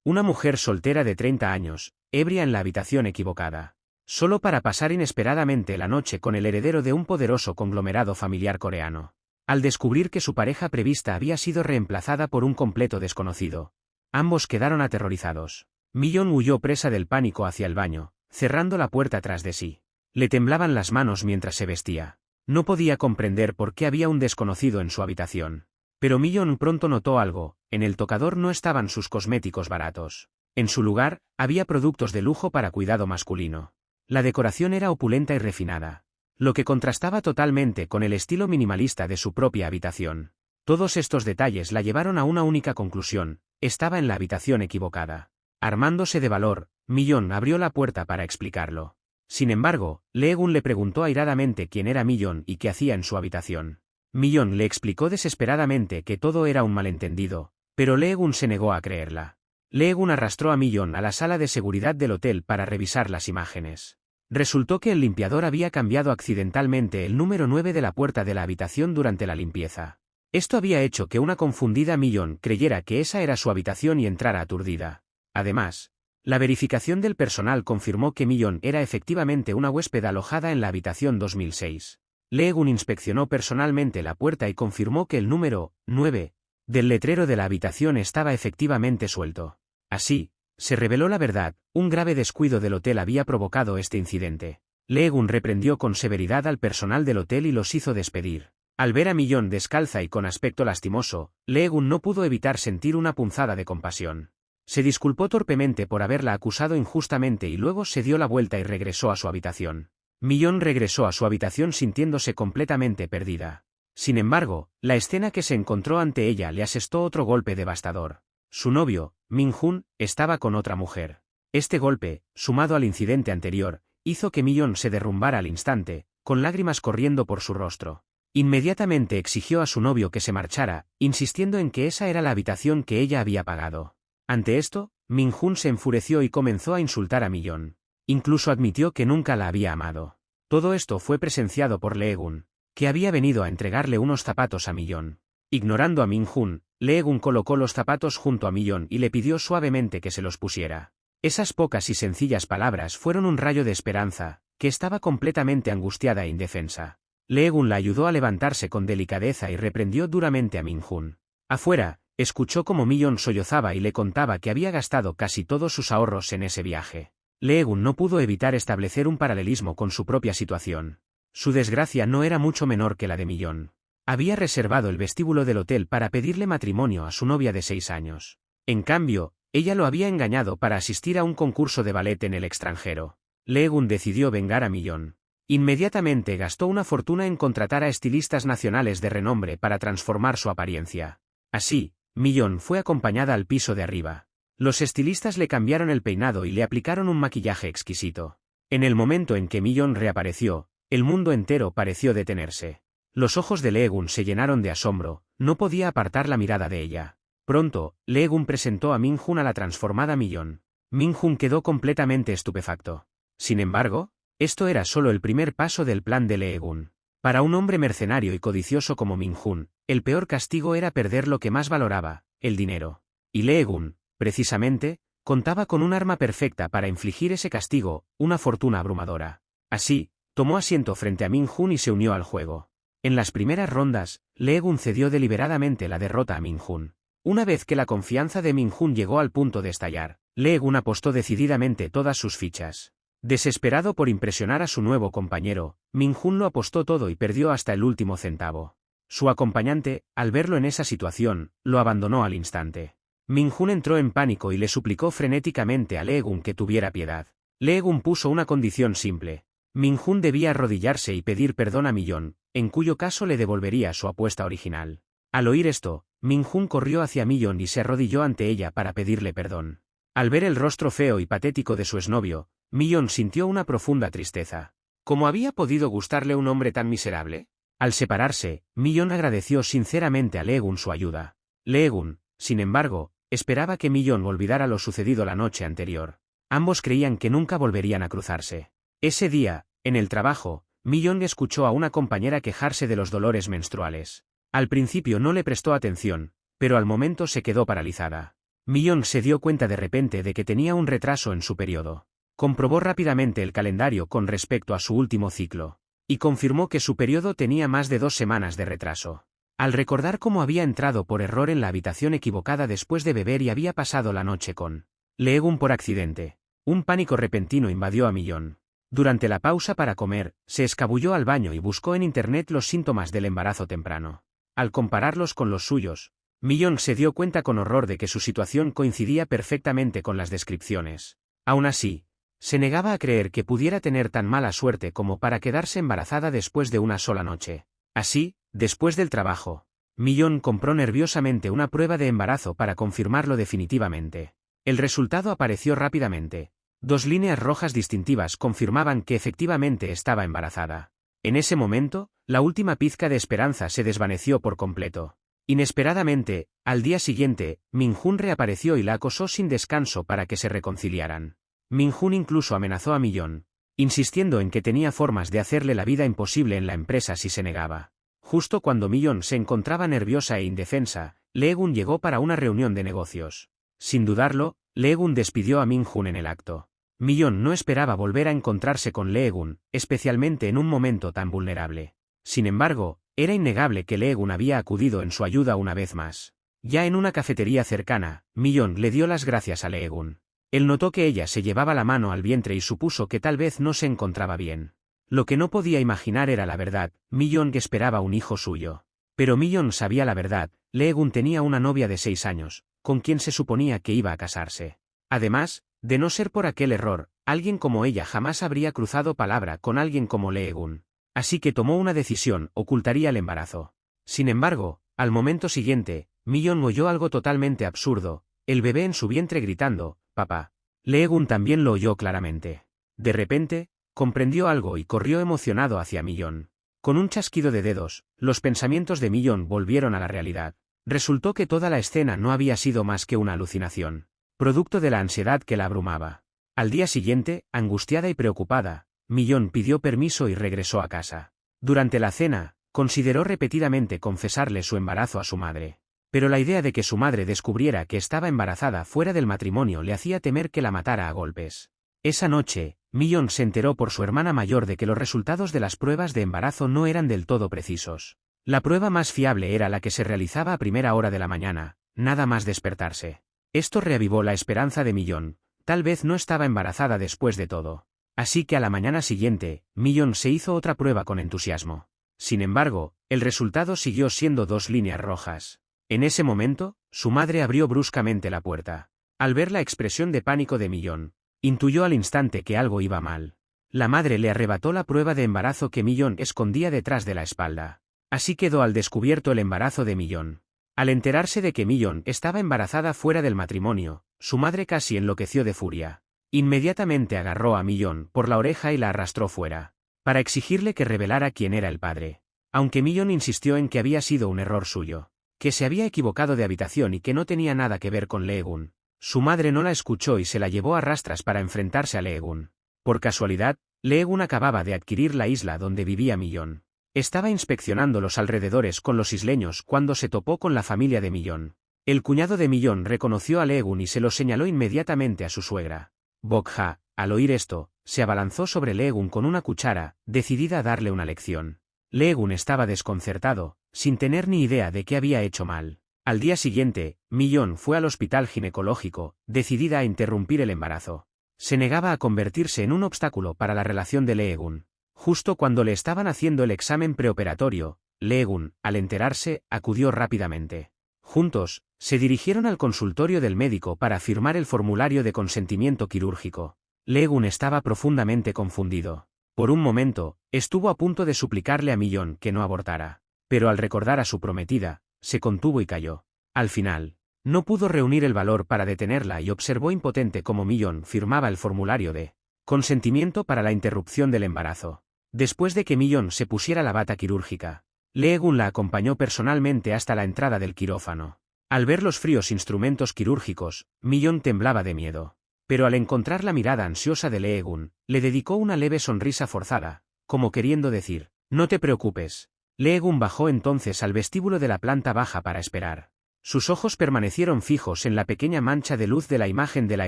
Una mujer soltera de 30 años, ebria en la habitación equivocada. Solo para pasar inesperadamente la noche con el heredero de un poderoso conglomerado familiar coreano. Al descubrir que su pareja prevista había sido reemplazada por un completo desconocido, ambos quedaron aterrorizados. Mi-yeon huyó presa del pánico hacia el baño, cerrando la puerta tras de sí. Le temblaban las manos mientras se vestía. No podía comprender por qué había un desconocido en su habitación. Pero Mi-yeon pronto notó algo: en el tocador no estaban sus cosméticos baratos. En su lugar, había productos de lujo para cuidado masculino. La decoración era opulenta y refinada, lo que contrastaba totalmente con el estilo minimalista de su propia habitación. Todos estos detalles la llevaron a una única conclusión: estaba en la habitación equivocada. Armándose de valor, Mi-yeon abrió la puerta para explicarlo. Sin embargo, Lee-gun le preguntó airadamente quién era Mi-yeon y qué hacía en su habitación. Mi-yeon le explicó desesperadamente que todo era un malentendido, pero Lee-gun se negó a creerla. Lee-gun arrastró a Mi-yeon a la sala de seguridad del hotel para revisar las imágenes. Resultó que el limpiador había cambiado accidentalmente el número 9 de la puerta de la habitación durante la limpieza. Esto había hecho que una confundida Mi-yeon creyera que esa era su habitación y entrara aturdida. Además, la verificación del personal confirmó que Mi-yeon era efectivamente una huésped alojada en la habitación 2006. Lee-gun inspeccionó personalmente la puerta y confirmó que el número 9 del letrero de la habitación estaba efectivamente suelto. Así, se reveló la verdad: un grave descuido del hotel había provocado este incidente. Lee-gun reprendió con severidad al personal del hotel y los hizo despedir. Al ver a Mi-yeon descalza y con aspecto lastimoso, Lee-gun no pudo evitar sentir una punzada de compasión. Se disculpó torpemente por haberla acusado injustamente y luego se dio la vuelta y regresó a su habitación. Mi-yeon regresó a su habitación sintiéndose completamente perdida. Sin embargo, la escena que se encontró ante ella le asestó otro golpe devastador. Su novio, Min-hun, estaba con otra mujer. Este golpe, sumado al incidente anterior, hizo que Mi-yeon se derrumbara al instante, con lágrimas corriendo por su rostro. Inmediatamente exigió a su novio que se marchara, insistiendo en que esa era la habitación que ella había pagado. Ante esto, Min-hun se enfureció y comenzó a insultar a Mi-yeon. Incluso admitió que nunca la había amado. Todo esto fue presenciado por Lee-gun, que había venido a entregarle unos zapatos a Mi-yeon. Ignorando a Min-hun, Lee-gun colocó los zapatos junto a Mi-yeon y le pidió suavemente que se los pusiera. Esas pocas y sencillas palabras fueron un rayo de esperanza, que estaba completamente angustiada e indefensa. Lee-gun la ayudó a levantarse con delicadeza y reprendió duramente a Min-hun. Afuera, escuchó cómo Mi-yeon sollozaba y le contaba que había gastado casi todos sus ahorros en ese viaje. Lee-gun no pudo evitar establecer un paralelismo con su propia situación. Su desgracia no era mucho menor que la de Mi-yeon. Había reservado el vestíbulo del hotel para pedirle matrimonio a su novia de 6 años. En cambio, ella lo había engañado para asistir a un concurso de ballet en el extranjero. Lee-gun decidió vengar a Mi-yeon. Inmediatamente gastó una fortuna en contratar a estilistas nacionales de renombre para transformar su apariencia. Así, Mi-yeon fue acompañada al piso de arriba. Los estilistas le cambiaron el peinado y le aplicaron un maquillaje exquisito. En el momento en que Mi-yeon reapareció, el mundo entero pareció detenerse. Los ojos de Lee-gun se llenaron de asombro, no podía apartar la mirada de ella. Pronto, Lee-gun presentó a Min-hun a la transformada Mi-yeon. Min-hun quedó completamente estupefacto. Sin embargo, esto era solo el primer paso del plan de Lee-gun. Para un hombre mercenario y codicioso como Min-hun, el peor castigo era perder lo que más valoraba, el dinero. Y Lee-gun, precisamente, contaba con un arma perfecta para infligir ese castigo: una fortuna abrumadora. Así, tomó asiento frente a Min-hun y se unió al juego. En las primeras rondas, Lee-gun cedió deliberadamente la derrota a Min-hun. Una vez que la confianza de Min-hun llegó al punto de estallar, Lee-gun apostó decididamente todas sus fichas. Desesperado por impresionar a su nuevo compañero, Min-hun lo apostó todo y perdió hasta el último centavo. Su acompañante, al verlo en esa situación, lo abandonó al instante. Min-hun entró en pánico y le suplicó frenéticamente a Lee-gun que tuviera piedad. Lee-gun puso una condición simple. Min-hun debía arrodillarse y pedir perdón a Mi-yeon, en cuyo caso le devolvería su apuesta original. Al oír esto, Min-hun corrió hacia Mi-yeon y se arrodilló ante ella para pedirle perdón. Al ver el rostro feo y patético de su exnovio, Mi-yeon sintió una profunda tristeza. ¿Cómo había podido gustarle un hombre tan miserable? Al separarse, Mi-yeon agradeció sinceramente a Lee-gun su ayuda. Lee-gun, sin embargo, esperaba que Mi-yeon olvidara lo sucedido la noche anterior. Ambos creían que nunca volverían a cruzarse. Ese día, en el trabajo, Mi-yeon escuchó a una compañera quejarse de los dolores menstruales. Al principio no le prestó atención, pero al momento se quedó paralizada. Millón se dio cuenta de repente de que tenía un retraso en su periodo. Comprobó rápidamente el calendario con respecto a su último ciclo, y confirmó que su periodo tenía más de 2 semanas de retraso. Al recordar cómo había entrado por error en la habitación equivocada después de beber y había pasado la noche con Leegun por accidente, un pánico repentino invadió a Millón. Durante la pausa para comer, se escabulló al baño y buscó en internet los síntomas del embarazo temprano. Al compararlos con los suyos, Millón se dio cuenta con horror de que su situación coincidía perfectamente con las descripciones. Aún así, se negaba a creer que pudiera tener tan mala suerte como para quedarse embarazada después de una sola noche. Así, después del trabajo, Millón compró nerviosamente una prueba de embarazo para confirmarlo definitivamente. El resultado apareció rápidamente. 2 líneas rojas distintivas confirmaban que efectivamente estaba embarazada. En ese momento, la última pizca de esperanza se desvaneció por completo. Inesperadamente, al día siguiente, Minjun reapareció y la acosó sin descanso para que se reconciliaran. Minjun incluso amenazó a Millón, insistiendo en que tenía formas de hacerle la vida imposible en la empresa si se negaba. Justo cuando Millón se encontraba nerviosa e indefensa, Leegun llegó para una reunión de negocios. Sin dudarlo, Leegun despidió a Minjun en el acto. Millón no esperaba volver a encontrarse con Leegun, especialmente en un momento tan vulnerable. Sin embargo, era innegable que Leegun había acudido en su ayuda una vez más. Ya en una cafetería cercana, Millón le dio las gracias a Leegun. Él notó que ella se llevaba la mano al vientre y supuso que tal vez no se encontraba bien. Lo que no podía imaginar era la verdad, Millón que esperaba un hijo suyo. Pero Millón sabía la verdad, Leegun tenía una novia de 6 años, con quien se suponía que iba a casarse. Además, de no ser por aquel error, alguien como ella jamás habría cruzado palabra con alguien como Leegun. Así que tomó una decisión, ocultaría el embarazo. Sin embargo, al momento siguiente, Millón oyó algo totalmente absurdo, el bebé en su vientre gritando, «Papá». Leegun también lo oyó claramente. De repente, comprendió algo y corrió emocionado hacia Millón. Con un chasquido de dedos, los pensamientos de Millón volvieron a la realidad. Resultó que toda la escena no había sido más que una alucinación, producto de la ansiedad que la abrumaba. Al día siguiente, angustiada y preocupada, Millón pidió permiso y regresó a casa. Durante la cena, consideró repetidamente confesarle su embarazo a su madre. Pero la idea de que su madre descubriera que estaba embarazada fuera del matrimonio le hacía temer que la matara a golpes. Esa noche, Millón se enteró por su hermana mayor de que los resultados de las pruebas de embarazo no eran del todo precisos. La prueba más fiable era la que se realizaba a primera hora de la mañana, nada más despertarse. Esto reavivó la esperanza de Millón, tal vez no estaba embarazada después de todo. Así que a la mañana siguiente, Millón se hizo otra prueba con entusiasmo. Sin embargo, el resultado siguió siendo 2 líneas rojas. En ese momento, su madre abrió bruscamente la puerta. Al ver la expresión de pánico de Millón, intuyó al instante que algo iba mal. La madre le arrebató la prueba de embarazo que Millón escondía detrás de la espalda. Así quedó al descubierto el embarazo de Millón. Al enterarse de que Millón estaba embarazada fuera del matrimonio, su madre casi enloqueció de furia. Inmediatamente agarró a Millón por la oreja y la arrastró fuera, para exigirle que revelara quién era el padre. Aunque Millón insistió en que había sido un error suyo, que se había equivocado de habitación y que no tenía nada que ver con Leegun, su madre no la escuchó y se la llevó a rastras para enfrentarse a Leegun. Por casualidad, Leegun acababa de adquirir la isla donde vivía Millón. Estaba inspeccionando los alrededores con los isleños cuando se topó con la familia de Millón. El cuñado de Millón reconoció a Leegun y se lo señaló inmediatamente a su suegra. Bokha, al oír esto, se abalanzó sobre Leegun con una cuchara, decidida a darle una lección. Leegun estaba desconcertado, sin tener ni idea de qué había hecho mal. Al día siguiente, Millón fue al hospital ginecológico, decidida a interrumpir el embarazo. Se negaba a convertirse en un obstáculo para la relación de Leegun. Justo cuando le estaban haciendo el examen preoperatorio, Leegun, al enterarse, acudió rápidamente. Juntos, se dirigieron al consultorio del médico para firmar el formulario de consentimiento quirúrgico. Leegun estaba profundamente confundido. Por un momento, estuvo a punto de suplicarle a Millón que no abortara. Pero al recordar a su prometida, se contuvo y calló. Al final, no pudo reunir el valor para detenerla y observó impotente cómo Millón firmaba el formulario de consentimiento para la interrupción del embarazo. Después de que Millón se pusiera la bata quirúrgica, Leegun la acompañó personalmente hasta la entrada del quirófano. Al ver los fríos instrumentos quirúrgicos, Millón temblaba de miedo. Pero al encontrar la mirada ansiosa de Leegun, le dedicó una leve sonrisa forzada, como queriendo decir, «No te preocupes». Leegun bajó entonces al vestíbulo de la planta baja para esperar. Sus ojos permanecieron fijos en la pequeña mancha de luz de la imagen de la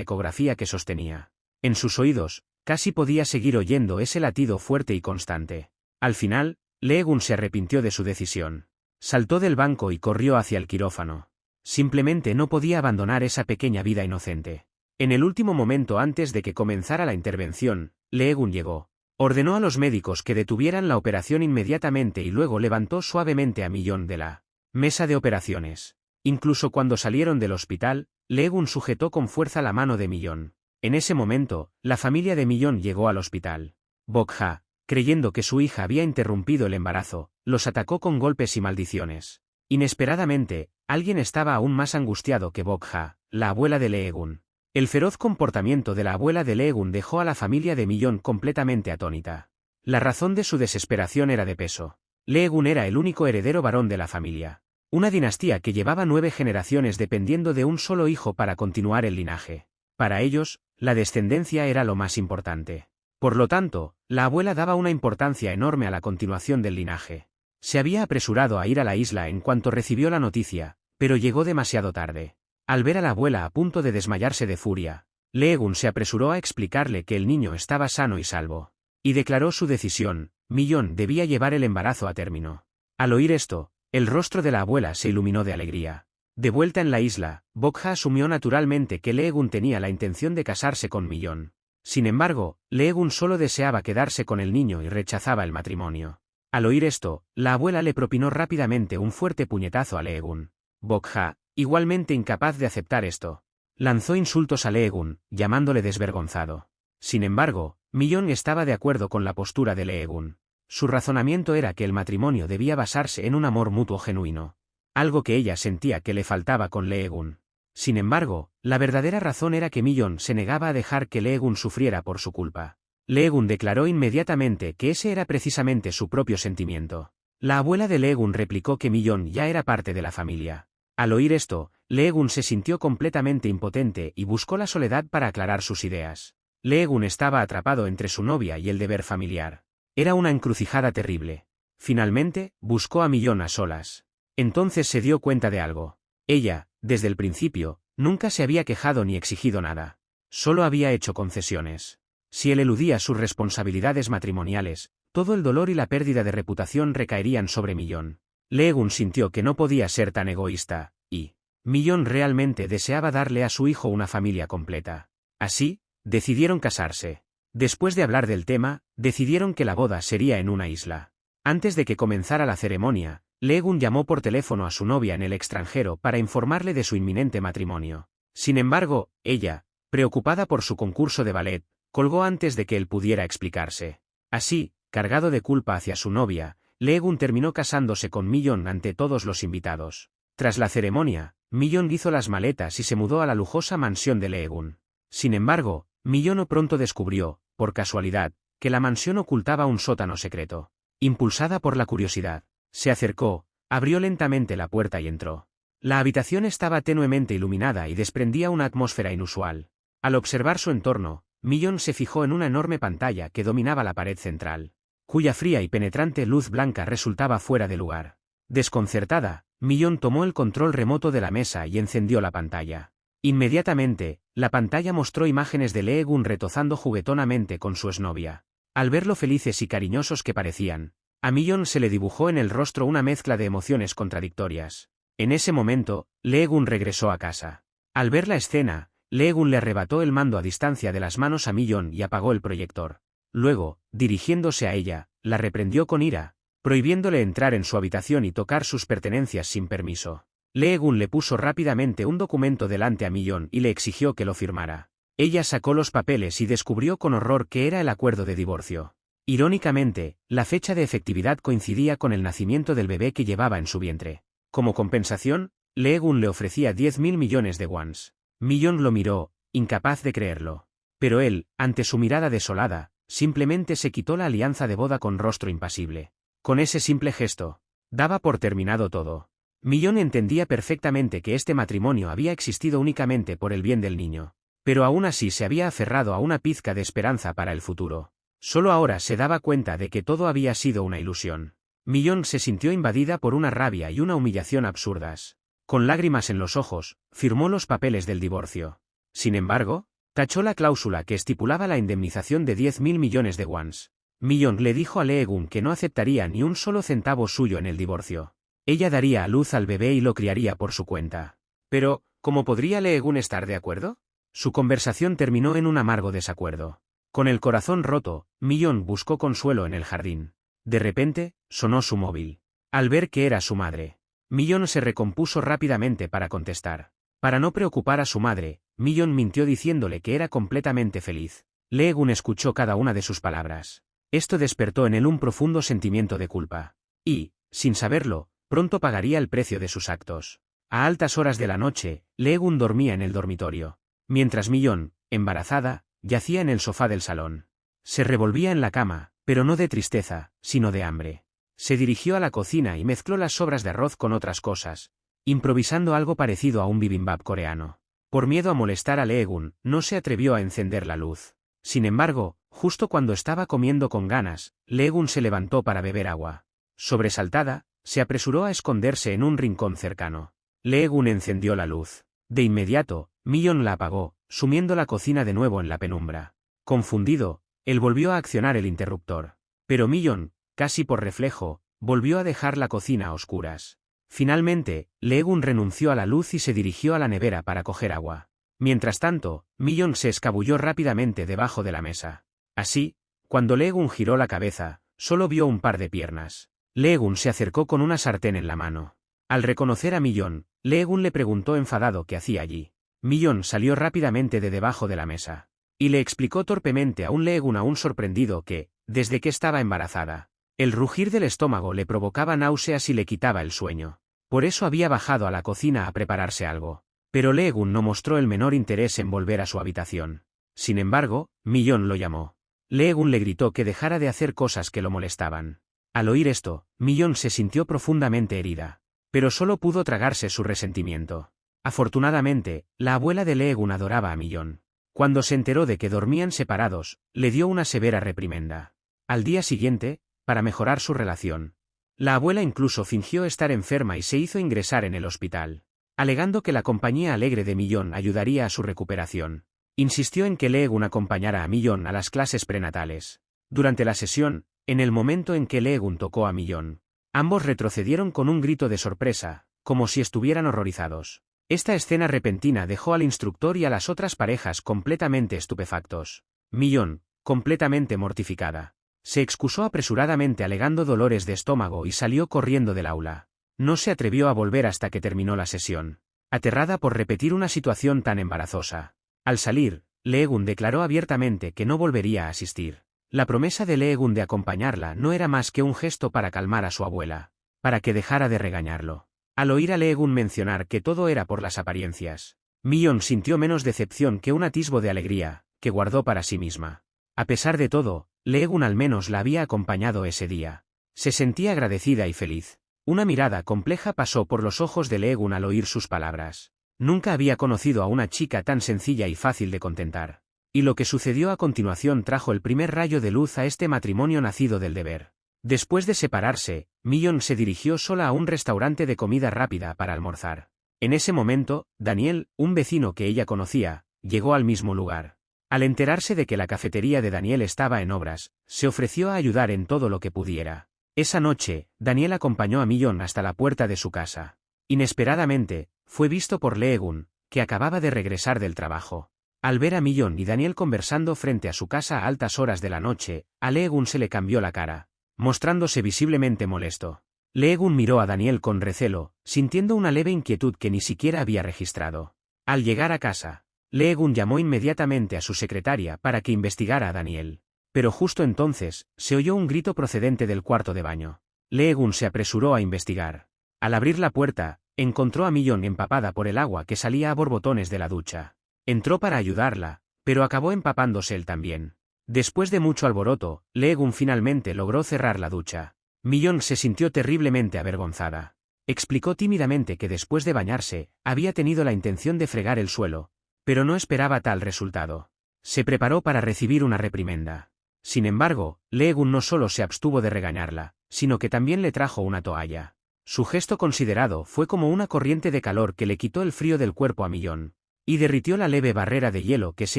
ecografía que sostenía. En sus oídos, casi podía seguir oyendo ese latido fuerte y constante. Al final, Lee-gun se arrepintió de su decisión. Saltó del banco y corrió hacia el quirófano. Simplemente no podía abandonar esa pequeña vida inocente. En el último momento antes de que comenzara la intervención, Lee-gun llegó. Ordenó a los médicos que detuvieran la operación inmediatamente y luego levantó suavemente a Millón de la mesa de operaciones. Incluso cuando salieron del hospital, Lee-gun sujetó con fuerza la mano de Millón. En ese momento, la familia de Millón llegó al hospital. Bokha, creyendo que su hija había interrumpido el embarazo, los atacó con golpes y maldiciones. Inesperadamente, alguien estaba aún más angustiado que Bokha, la abuela de Lee-gun. El feroz comportamiento de la abuela de Lee-gun dejó a la familia de Millón completamente atónita. La razón de su desesperación era de peso. Lee-gun era el único heredero varón de la familia. Una dinastía que llevaba 9 generaciones dependiendo de un solo hijo para continuar el linaje. Para ellos, la descendencia era lo más importante. Por lo tanto, la abuela daba una importancia enorme a la continuación del linaje. Se había apresurado a ir a la isla en cuanto recibió la noticia, pero llegó demasiado tarde. Al ver a la abuela a punto de desmayarse de furia, Lee-gun se apresuró a explicarle que el niño estaba sano y salvo. Y declaró su decisión: Millón debía llevar el embarazo a término. Al oír esto, el rostro de la abuela se iluminó de alegría. De vuelta en la isla, Bokha asumió naturalmente que Lee-gun tenía la intención de casarse con Millón. Sin embargo, Lee-gun solo deseaba quedarse con el niño y rechazaba el matrimonio. Al oír esto, la abuela le propinó rápidamente un fuerte puñetazo a Lee-gun. Bokha, igualmente incapaz de aceptar esto, lanzó insultos a Lee-gun, llamándole desvergonzado. Sin embargo, Millón estaba de acuerdo con la postura de Lee-gun. Su razonamiento era que el matrimonio debía basarse en un amor mutuo genuino. Algo que ella sentía que le faltaba con Lee-gun. Sin embargo, la verdadera razón era que Millón se negaba a dejar que Lee-gun sufriera por su culpa. Lee-gun declaró inmediatamente que ese era precisamente su propio sentimiento. La abuela de Lee-gun replicó que Millón ya era parte de la familia. Al oír esto, Lee-gun se sintió completamente impotente y buscó la soledad para aclarar sus ideas. Lee-gun estaba atrapado entre su novia y el deber familiar. Era una encrucijada terrible. Finalmente, buscó a Millón a solas. Entonces se dio cuenta de algo. Ella, desde el principio, nunca se había quejado ni exigido nada. Solo había hecho concesiones. Si él eludía sus responsabilidades matrimoniales, todo el dolor y la pérdida de reputación recaerían sobre Millón. Lee-gun sintió que no podía ser tan egoísta, y Millón realmente deseaba darle a su hijo una familia completa. Así, decidieron casarse. Después de hablar del tema, decidieron que la boda sería en una isla. Antes de que comenzara la ceremonia, Lee-gun llamó por teléfono a su novia en el extranjero para informarle de su inminente matrimonio. Sin embargo, ella, preocupada por su concurso de ballet, colgó antes de que él pudiera explicarse. Así, cargado de culpa hacia su novia, Lee-gun terminó casándose con Millón ante todos los invitados. Tras la ceremonia, Millón hizo las maletas y se mudó a la lujosa mansión de Lee-gun. Sin embargo, Millón pronto descubrió, por casualidad, que la mansión ocultaba un sótano secreto. Impulsada por la curiosidad, se acercó, abrió lentamente la puerta y entró. La habitación estaba tenuemente iluminada y desprendía una atmósfera inusual. Al observar su entorno, Millón se fijó en una enorme pantalla que dominaba la pared central, cuya fría y penetrante luz blanca resultaba fuera de lugar. Desconcertada, Millón tomó el control remoto de la mesa y encendió la pantalla. Inmediatamente, la pantalla mostró imágenes de Lee-gun retozando juguetonamente con su exnovia. Al ver lo felices y cariñosos que parecían, a Millón se le dibujó en el rostro una mezcla de emociones contradictorias. En ese momento, Lee-gun regresó a casa. Al ver la escena, Lee-gun le arrebató el mando a distancia de las manos a Millón y apagó el proyector. Luego, dirigiéndose a ella, la reprendió con ira, prohibiéndole entrar en su habitación y tocar sus pertenencias sin permiso. Lee-gun le puso rápidamente un documento delante a Millón y le exigió que lo firmara. Ella sacó los papeles y descubrió con horror que era el acuerdo de divorcio. Irónicamente, la fecha de efectividad coincidía con el nacimiento del bebé que llevaba en su vientre. Como compensación, Lee-gun le ofrecía 10.000 millones de wons. Millón lo miró, incapaz de creerlo. Pero él, ante su mirada desolada, simplemente se quitó la alianza de boda con rostro impasible. Con ese simple gesto, daba por terminado todo. Millón entendía perfectamente que este matrimonio había existido únicamente por el bien del niño. Pero aún así se había aferrado a una pizca de esperanza para el futuro. Solo ahora se daba cuenta de que todo había sido una ilusión. Millón se sintió invadida por una rabia y una humillación absurdas. Con lágrimas en los ojos, firmó los papeles del divorcio. Sin embargo, tachó la cláusula que estipulaba la indemnización de 10.000 millones de wons. Millón le dijo a Lee-gun que no aceptaría ni un solo centavo suyo en el divorcio. Ella daría a luz al bebé y lo criaría por su cuenta. Pero, ¿cómo podría Lee-gun estar de acuerdo? Su conversación terminó en un amargo desacuerdo. Con el corazón roto, Millón buscó consuelo en el jardín. De repente, sonó su móvil. Al ver que era su madre, Millón se recompuso rápidamente para contestar. Para no preocupar a su madre, Millón mintió diciéndole que era completamente feliz. Lee-gun escuchó cada una de sus palabras. Esto despertó en él un profundo sentimiento de culpa. Y, sin saberlo, pronto pagaría el precio de sus actos. A altas horas de la noche, Lee-gun dormía en el dormitorio. Mientras Millón, embarazada, yacía en el sofá del salón. Se revolvía en la cama, pero no de tristeza, sino de hambre. Se dirigió a la cocina y mezcló las sobras de arroz con otras cosas, improvisando algo parecido a un bibimbap coreano. Por miedo a molestar a Lee-gun, no se atrevió a encender la luz. Sin embargo, justo cuando estaba comiendo con ganas, Lee-gun se levantó para beber agua. Sobresaltada, se apresuró a esconderse en un rincón cercano. Lee-gun encendió la luz. De inmediato, Millón la apagó, sumiendo la cocina de nuevo en la penumbra. Confundido, él volvió a accionar el interruptor. Pero Millón, casi por reflejo, volvió a dejar la cocina a oscuras. Finalmente, Lee-gun renunció a la luz y se dirigió a la nevera para coger agua. Mientras tanto, Millón se escabulló rápidamente debajo de la mesa. Así, cuando Lee-gun giró la cabeza, solo vio un par de piernas. Lee-gun se acercó con una sartén en la mano. Al reconocer a Millón, Lee-gun le preguntó enfadado qué hacía allí. Millón salió rápidamente de debajo de la mesa. Y le explicó torpemente a un Lee-gun aún sorprendido que, desde que estaba embarazada, el rugir del estómago le provocaba náuseas y le quitaba el sueño. Por eso había bajado a la cocina a prepararse algo. Pero Lee-gun no mostró el menor interés en volver a su habitación. Sin embargo, Millón lo llamó. Lee-gun le gritó que dejara de hacer cosas que lo molestaban. Al oír esto, Millón se sintió profundamente herida. Pero solo pudo tragarse su resentimiento. Afortunadamente, la abuela de Lee-gun adoraba a Millón. Cuando se enteró de que dormían separados, le dio una severa reprimenda. Al día siguiente, para mejorar su relación, la abuela incluso fingió estar enferma y se hizo ingresar en el hospital. Alegando que la compañía alegre de Millón ayudaría a su recuperación, insistió en que Lee-gun acompañara a Millón a las clases prenatales. Durante la sesión, en el momento en que Lee-gun tocó a Millón, ambos retrocedieron con un grito de sorpresa, como si estuvieran horrorizados. Esta escena repentina dejó al instructor y a las otras parejas completamente estupefactos. Millón, completamente mortificada, se excusó apresuradamente alegando dolores de estómago y salió corriendo del aula. No se atrevió a volver hasta que terminó la sesión, aterrada por repetir una situación tan embarazosa. Al salir, Lee-gun declaró abiertamente que no volvería a asistir. La promesa de Lee-gun de acompañarla no era más que un gesto para calmar a su abuela, para que dejara de regañarlo. Al oír a Lee-gun mencionar que todo era por las apariencias, Millón sintió menos decepción que un atisbo de alegría, que guardó para sí misma. A pesar de todo, Lee-gun al menos la había acompañado ese día. Se sentía agradecida y feliz. Una mirada compleja pasó por los ojos de Lee-gun al oír sus palabras. Nunca había conocido a una chica tan sencilla y fácil de contentar. Y lo que sucedió a continuación trajo el primer rayo de luz a este matrimonio nacido del deber. Después de separarse, Millón se dirigió sola a un restaurante de comida rápida para almorzar. En ese momento, Daniel, un vecino que ella conocía, llegó al mismo lugar. Al enterarse de que la cafetería de Daniel estaba en obras, se ofreció a ayudar en todo lo que pudiera. Esa noche, Daniel acompañó a Millón hasta la puerta de su casa. Inesperadamente, fue visto por Lee-gun, que acababa de regresar del trabajo. Al ver a Millón y Daniel conversando frente a su casa a altas horas de la noche, a Lee-gun se le cambió la cara, mostrándose visiblemente molesto. Lee-gun miró a Daniel con recelo, sintiendo una leve inquietud que ni siquiera había registrado. Al llegar a casa, Lee-gun llamó inmediatamente a su secretaria para que investigara a Daniel. Pero justo entonces, se oyó un grito procedente del cuarto de baño. Lee-gun se apresuró a investigar. Al abrir la puerta, encontró a Millón empapada por el agua que salía a borbotones de la ducha. Entró para ayudarla, pero acabó empapándose él también. Después de mucho alboroto, Lee-gun finalmente logró cerrar la ducha. Millón se sintió terriblemente avergonzada. Explicó tímidamente que después de bañarse, había tenido la intención de fregar el suelo, pero no esperaba tal resultado. Se preparó para recibir una reprimenda. Sin embargo, Lee-gun no solo se abstuvo de regañarla, sino que también le trajo una toalla. Su gesto considerado fue como una corriente de calor que le quitó el frío del cuerpo a Millón, y derritió la leve barrera de hielo que se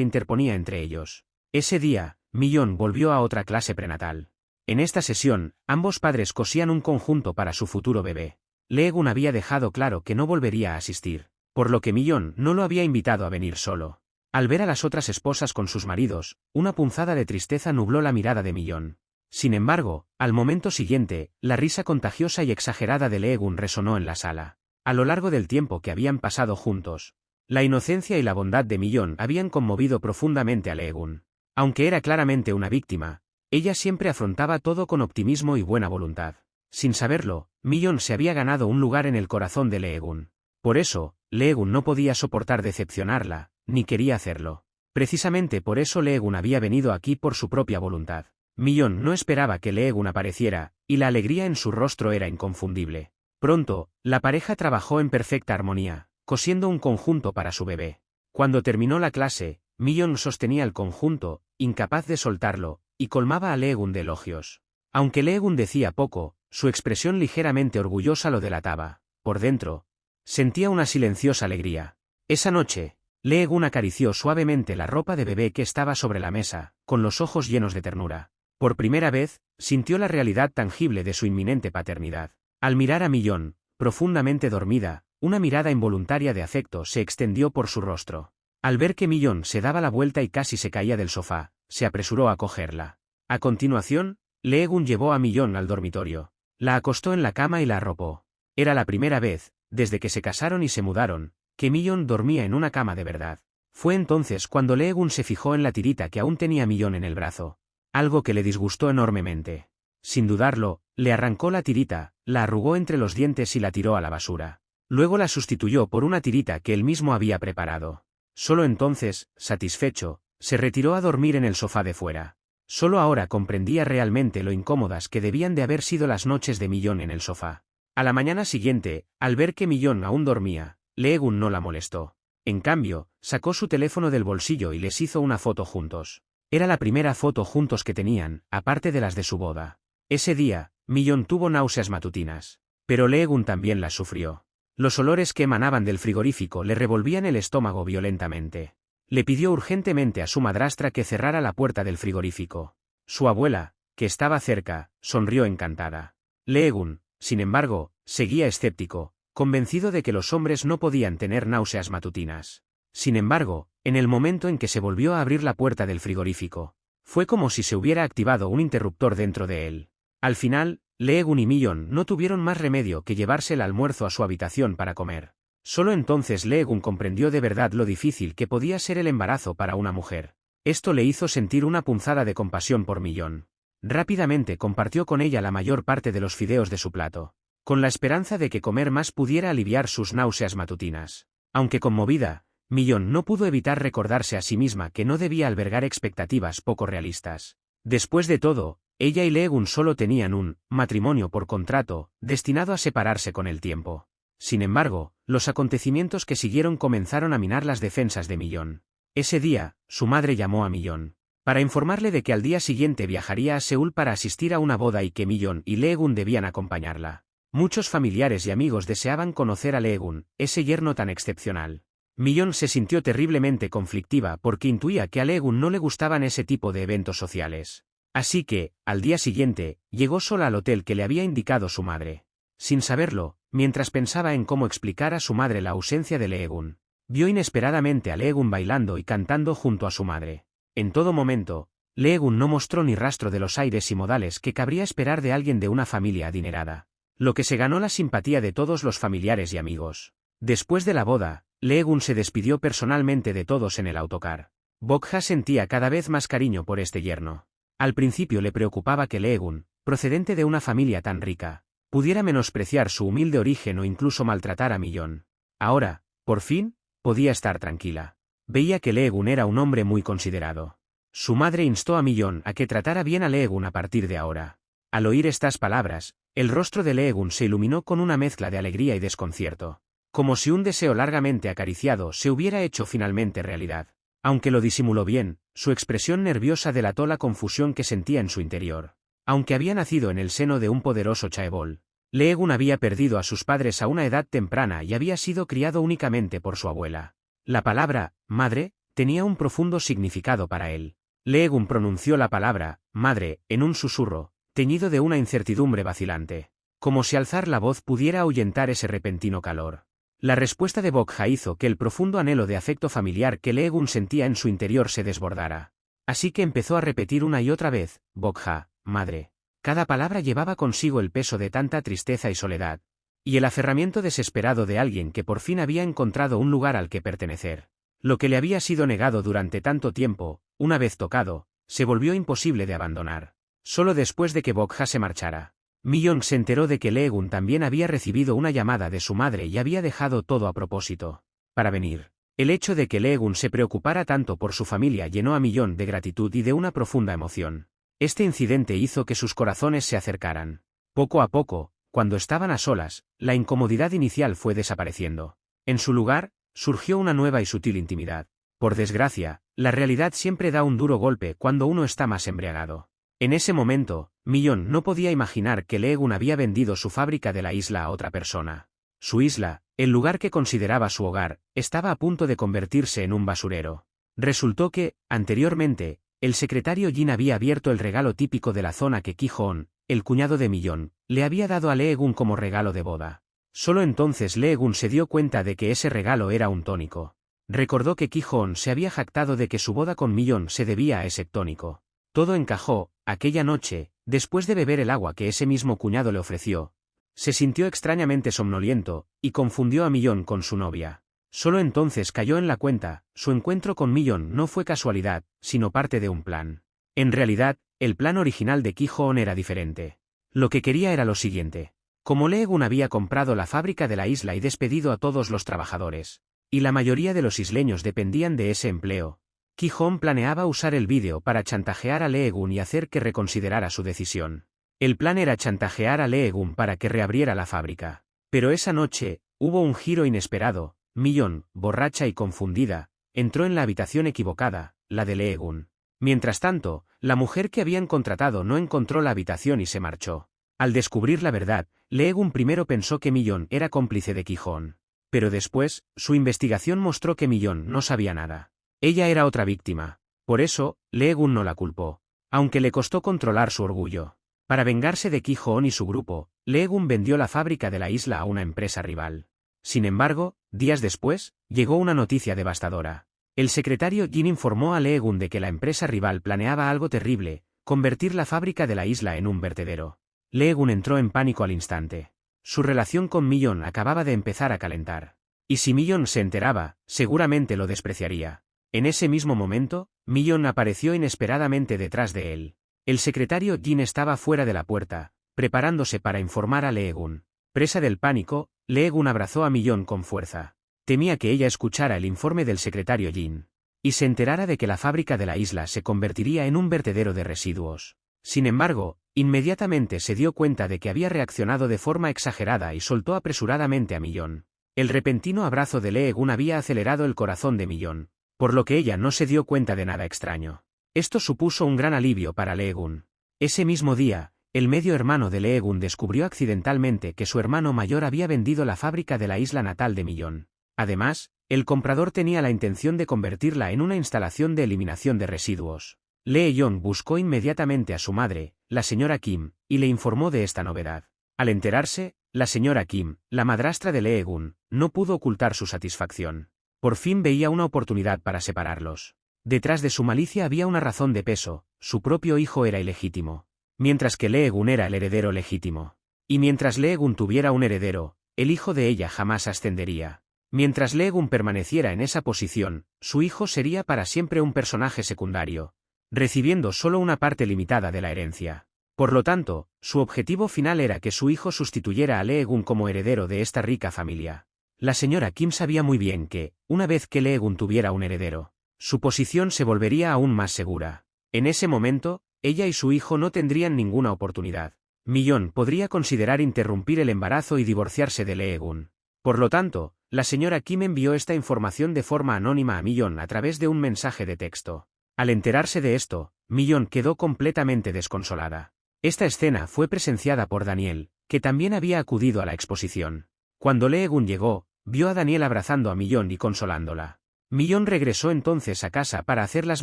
interponía entre ellos. Ese día, Millón volvió a otra clase prenatal. En esta sesión, ambos padres cosían un conjunto para su futuro bebé. Lee-gun había dejado claro que no volvería a asistir, por lo que Millón no lo había invitado a venir solo. Al ver a las otras esposas con sus maridos, una punzada de tristeza nubló la mirada de Millón. Sin embargo, al momento siguiente, la risa contagiosa y exagerada de Lee-gun resonó en la sala. A lo largo del tiempo que habían pasado juntos, la inocencia y la bondad de Millón habían conmovido profundamente a Lee-gun. Aunque era claramente una víctima, ella siempre afrontaba todo con optimismo y buena voluntad. Sin saberlo, Millón se había ganado un lugar en el corazón de Lee-gun. Por eso, Lee-gun no podía soportar decepcionarla, ni quería hacerlo. Precisamente por eso Lee-gun había venido aquí por su propia voluntad. Millón no esperaba que Lee-gun apareciera, y la alegría en su rostro era inconfundible. Pronto, la pareja trabajó en perfecta armonía, cosiendo un conjunto para su bebé. Cuando terminó la clase, Millón sostenía el conjunto, incapaz de soltarlo, y colmaba a Lee-gun de elogios. Aunque Lee-gun decía poco, su expresión ligeramente orgullosa lo delataba. Por dentro, sentía una silenciosa alegría. Esa noche, Lee-gun acarició suavemente la ropa de bebé que estaba sobre la mesa, con los ojos llenos de ternura. Por primera vez, sintió la realidad tangible de su inminente paternidad. Al mirar a Millón, profundamente dormida, una mirada involuntaria de afecto se extendió por su rostro. Al ver que Millón se daba la vuelta y casi se caía del sofá, se apresuró a cogerla. A continuación, Lee-gun llevó a Millón al dormitorio. La acostó en la cama y la arropó. Era la primera vez, desde que se casaron y se mudaron, que Millón dormía en una cama de verdad. Fue entonces cuando Lee-gun se fijó en la tirita que aún tenía Millón en el brazo. Algo que le disgustó enormemente. Sin dudarlo, le arrancó la tirita, la arrugó entre los dientes y la tiró a la basura. Luego la sustituyó por una tirita que él mismo había preparado. Solo entonces, satisfecho, se retiró a dormir en el sofá de fuera. Solo ahora comprendía realmente lo incómodas que debían de haber sido las noches de Millón en el sofá. A la mañana siguiente, al ver que Millón aún dormía, Lee-gun no la molestó. En cambio, sacó su teléfono del bolsillo y les hizo una foto juntos. Era la primera foto juntos que tenían, aparte de las de su boda. Ese día, Millón tuvo náuseas matutinas. Pero Lee-gun también las sufrió. Los olores que emanaban del frigorífico le revolvían el estómago violentamente. Le pidió urgentemente a su madrastra que cerrara la puerta del frigorífico. Su abuela, que estaba cerca, sonrió encantada. Lee-gun, sin embargo, seguía escéptico, convencido de que los hombres no podían tener náuseas matutinas. Sin embargo, en el momento en que se volvió a abrir la puerta del frigorífico, fue como si se hubiera activado un interruptor dentro de él. Al final, Lee-gun y Millón no tuvieron más remedio que llevarse el almuerzo a su habitación para comer. Solo entonces Lee-gun comprendió de verdad lo difícil que podía ser el embarazo para una mujer. Esto le hizo sentir una punzada de compasión por Millón. Rápidamente compartió con ella la mayor parte de los fideos de su plato, con la esperanza de que comer más pudiera aliviar sus náuseas matutinas. Aunque conmovida, Millón no pudo evitar recordarse a sí misma que no debía albergar expectativas poco realistas. Después de todo, ella y Lee-gun solo tenían un matrimonio por contrato, destinado a separarse con el tiempo. Sin embargo, los acontecimientos que siguieron comenzaron a minar las defensas de Millón. Ese día, su madre llamó a Millón para informarle de que al día siguiente viajaría a Seúl para asistir a una boda y que Millón y Lee-gun debían acompañarla. Muchos familiares y amigos deseaban conocer a Lee-gun, ese yerno tan excepcional. Millón se sintió terriblemente conflictiva porque intuía que a Lee-gun no le gustaban ese tipo de eventos sociales. Así que, al día siguiente, llegó sola al hotel que le había indicado su madre. Sin saberlo, mientras pensaba en cómo explicar a su madre la ausencia de Lee-gun, vio inesperadamente a Lee-gun bailando y cantando junto a su madre. En todo momento, Lee-gun no mostró ni rastro de los aires y modales que cabría esperar de alguien de una familia adinerada, lo que se ganó la simpatía de todos los familiares y amigos. Después de la boda, Lee-gun se despidió personalmente de todos en el autocar. Bok-ha sentía cada vez más cariño por este yerno. Al principio le preocupaba que Lee-gun, procedente de una familia tan rica, pudiera menospreciar su humilde origen o incluso maltratar a Millón. Ahora, por fin, podía estar tranquila. Veía que Lee-gun era un hombre muy considerado. Su madre instó a Millón a que tratara bien a Lee-gun a partir de ahora. Al oír estas palabras, el rostro de Lee-gun se iluminó con una mezcla de alegría y desconcierto, como si un deseo largamente acariciado se hubiera hecho finalmente realidad. Aunque lo disimuló bien, su expresión nerviosa delató la confusión que sentía en su interior. Aunque había nacido en el seno de un poderoso chaebol, Leegun había perdido a sus padres a una edad temprana y había sido criado únicamente por su abuela. La palabra, madre, tenía un profundo significado para él. Leegun pronunció la palabra, madre, en un susurro, teñido de una incertidumbre vacilante. Como si alzar la voz pudiera ahuyentar ese repentino calor. La respuesta de Bokja hizo que el profundo anhelo de afecto familiar que Leegun sentía en su interior se desbordara. Así que empezó a repetir una y otra vez, Bokja, madre. Cada palabra llevaba consigo el peso de tanta tristeza y soledad, y el aferramiento desesperado de alguien que por fin había encontrado un lugar al que pertenecer. Lo que le había sido negado durante tanto tiempo, una vez tocado, se volvió imposible de abandonar. Solo después de que Bokja se marchara, Millón se enteró de que Leegun también había recibido una llamada de su madre y había dejado todo a propósito para venir. El hecho de que Leegun se preocupara tanto por su familia llenó a Millón de gratitud y de una profunda emoción. Este incidente hizo que sus corazones se acercaran. Poco a poco, cuando estaban a solas, la incomodidad inicial fue desapareciendo. En su lugar, surgió una nueva y sutil intimidad. Por desgracia, la realidad siempre da un duro golpe cuando uno está más embriagado. En ese momento, Millón no podía imaginar que Leegun había vendido su fábrica de la isla a otra persona. Su isla, el lugar que consideraba su hogar, estaba a punto de convertirse en un basurero. Resultó que, anteriormente, el secretario Jin había abierto el regalo típico de la zona que Ki-hoon, el cuñado de Millón, le había dado a Leegun como regalo de boda. Solo entonces Leegun se dio cuenta de que ese regalo era un tónico. Recordó que Ki-hoon se había jactado de que su boda con Millón se debía a ese tónico. Todo encajó. Aquella noche, después de beber el agua que ese mismo cuñado le ofreció, se sintió extrañamente somnoliento, y confundió a Millón con su novia. Solo entonces cayó en la cuenta, su encuentro con Millón no fue casualidad, sino parte de un plan. En realidad, el plan original de Ki-hoon era diferente. Lo que quería era lo siguiente. Como Leegun había comprado la fábrica de la isla y despedido a todos los trabajadores, y la mayoría de los isleños dependían de ese empleo, Ki-hoon planeaba usar el vídeo para chantajear a Leegun y hacer que reconsiderara su decisión. El plan era chantajear a Leegun para que reabriera la fábrica. Pero esa noche, hubo un giro inesperado. Millón, borracha y confundida, entró en la habitación equivocada, la de Leegun. Mientras tanto, la mujer que habían contratado no encontró la habitación y se marchó. Al descubrir la verdad, Leegun primero pensó que Millón era cómplice de Ki-hoon. Pero después, su investigación mostró que Millón no sabía nada. Ella era otra víctima. Por eso, Leegun no la culpó. Aunque le costó controlar su orgullo. Para vengarse de Ki-hoon y su grupo, Leegun vendió la fábrica de la isla a una empresa rival. Sin embargo, días después, llegó una noticia devastadora. El secretario Jin informó a Leegun de que la empresa rival planeaba algo terrible, convertir la fábrica de la isla en un vertedero. Leegun entró en pánico al instante. Su relación con Millón acababa de empezar a calentar. Y si Millón se enteraba, seguramente lo despreciaría. En ese mismo momento, Millón apareció inesperadamente detrás de él. El secretario Jin estaba fuera de la puerta, preparándose para informar a Leegun. Presa del pánico, Leegun abrazó a Millón con fuerza. Temía que ella escuchara el informe del secretario Jin y se enterara de que la fábrica de la isla se convertiría en un vertedero de residuos. Sin embargo, inmediatamente se dio cuenta de que había reaccionado de forma exagerada y soltó apresuradamente a Millón. El repentino abrazo de Leegun había acelerado el corazón de Millón, por lo que ella no se dio cuenta de nada extraño. Esto supuso un gran alivio para Leegun. Ese mismo día, el medio hermano de Leegun descubrió accidentalmente que su hermano mayor había vendido la fábrica de la isla natal de Millón. Además, el comprador tenía la intención de convertirla en una instalación de eliminación de residuos. Lee-yeon buscó inmediatamente a su madre, la señora Kim, y le informó de esta novedad. Al enterarse, la señora Kim, la madrastra de Leegun, no pudo ocultar su satisfacción. Por fin veía una oportunidad para separarlos. Detrás de su malicia había una razón de peso: su propio hijo era ilegítimo, mientras que Leegun era el heredero legítimo. Y mientras Leegun tuviera un heredero, el hijo de ella jamás ascendería. Mientras Leegun permaneciera en esa posición, su hijo sería para siempre un personaje secundario, recibiendo solo una parte limitada de la herencia. Por lo tanto, su objetivo final era que su hijo sustituyera a Leegun como heredero de esta rica familia. La señora Kim sabía muy bien que, una vez que Leegun tuviera un heredero, su posición se volvería aún más segura. En ese momento, ella y su hijo no tendrían ninguna oportunidad. Millón podría considerar interrumpir el embarazo y divorciarse de Leegun. Por lo tanto, la señora Kim envió esta información de forma anónima a Millón a través de un mensaje de texto. Al enterarse de esto, Millón quedó completamente desconsolada. Esta escena fue presenciada por Daniel, que también había acudido a la exposición. Cuando Lee-gun llegó, vio a Daniel abrazando a Millón y consolándola. Millón regresó entonces a casa para hacer las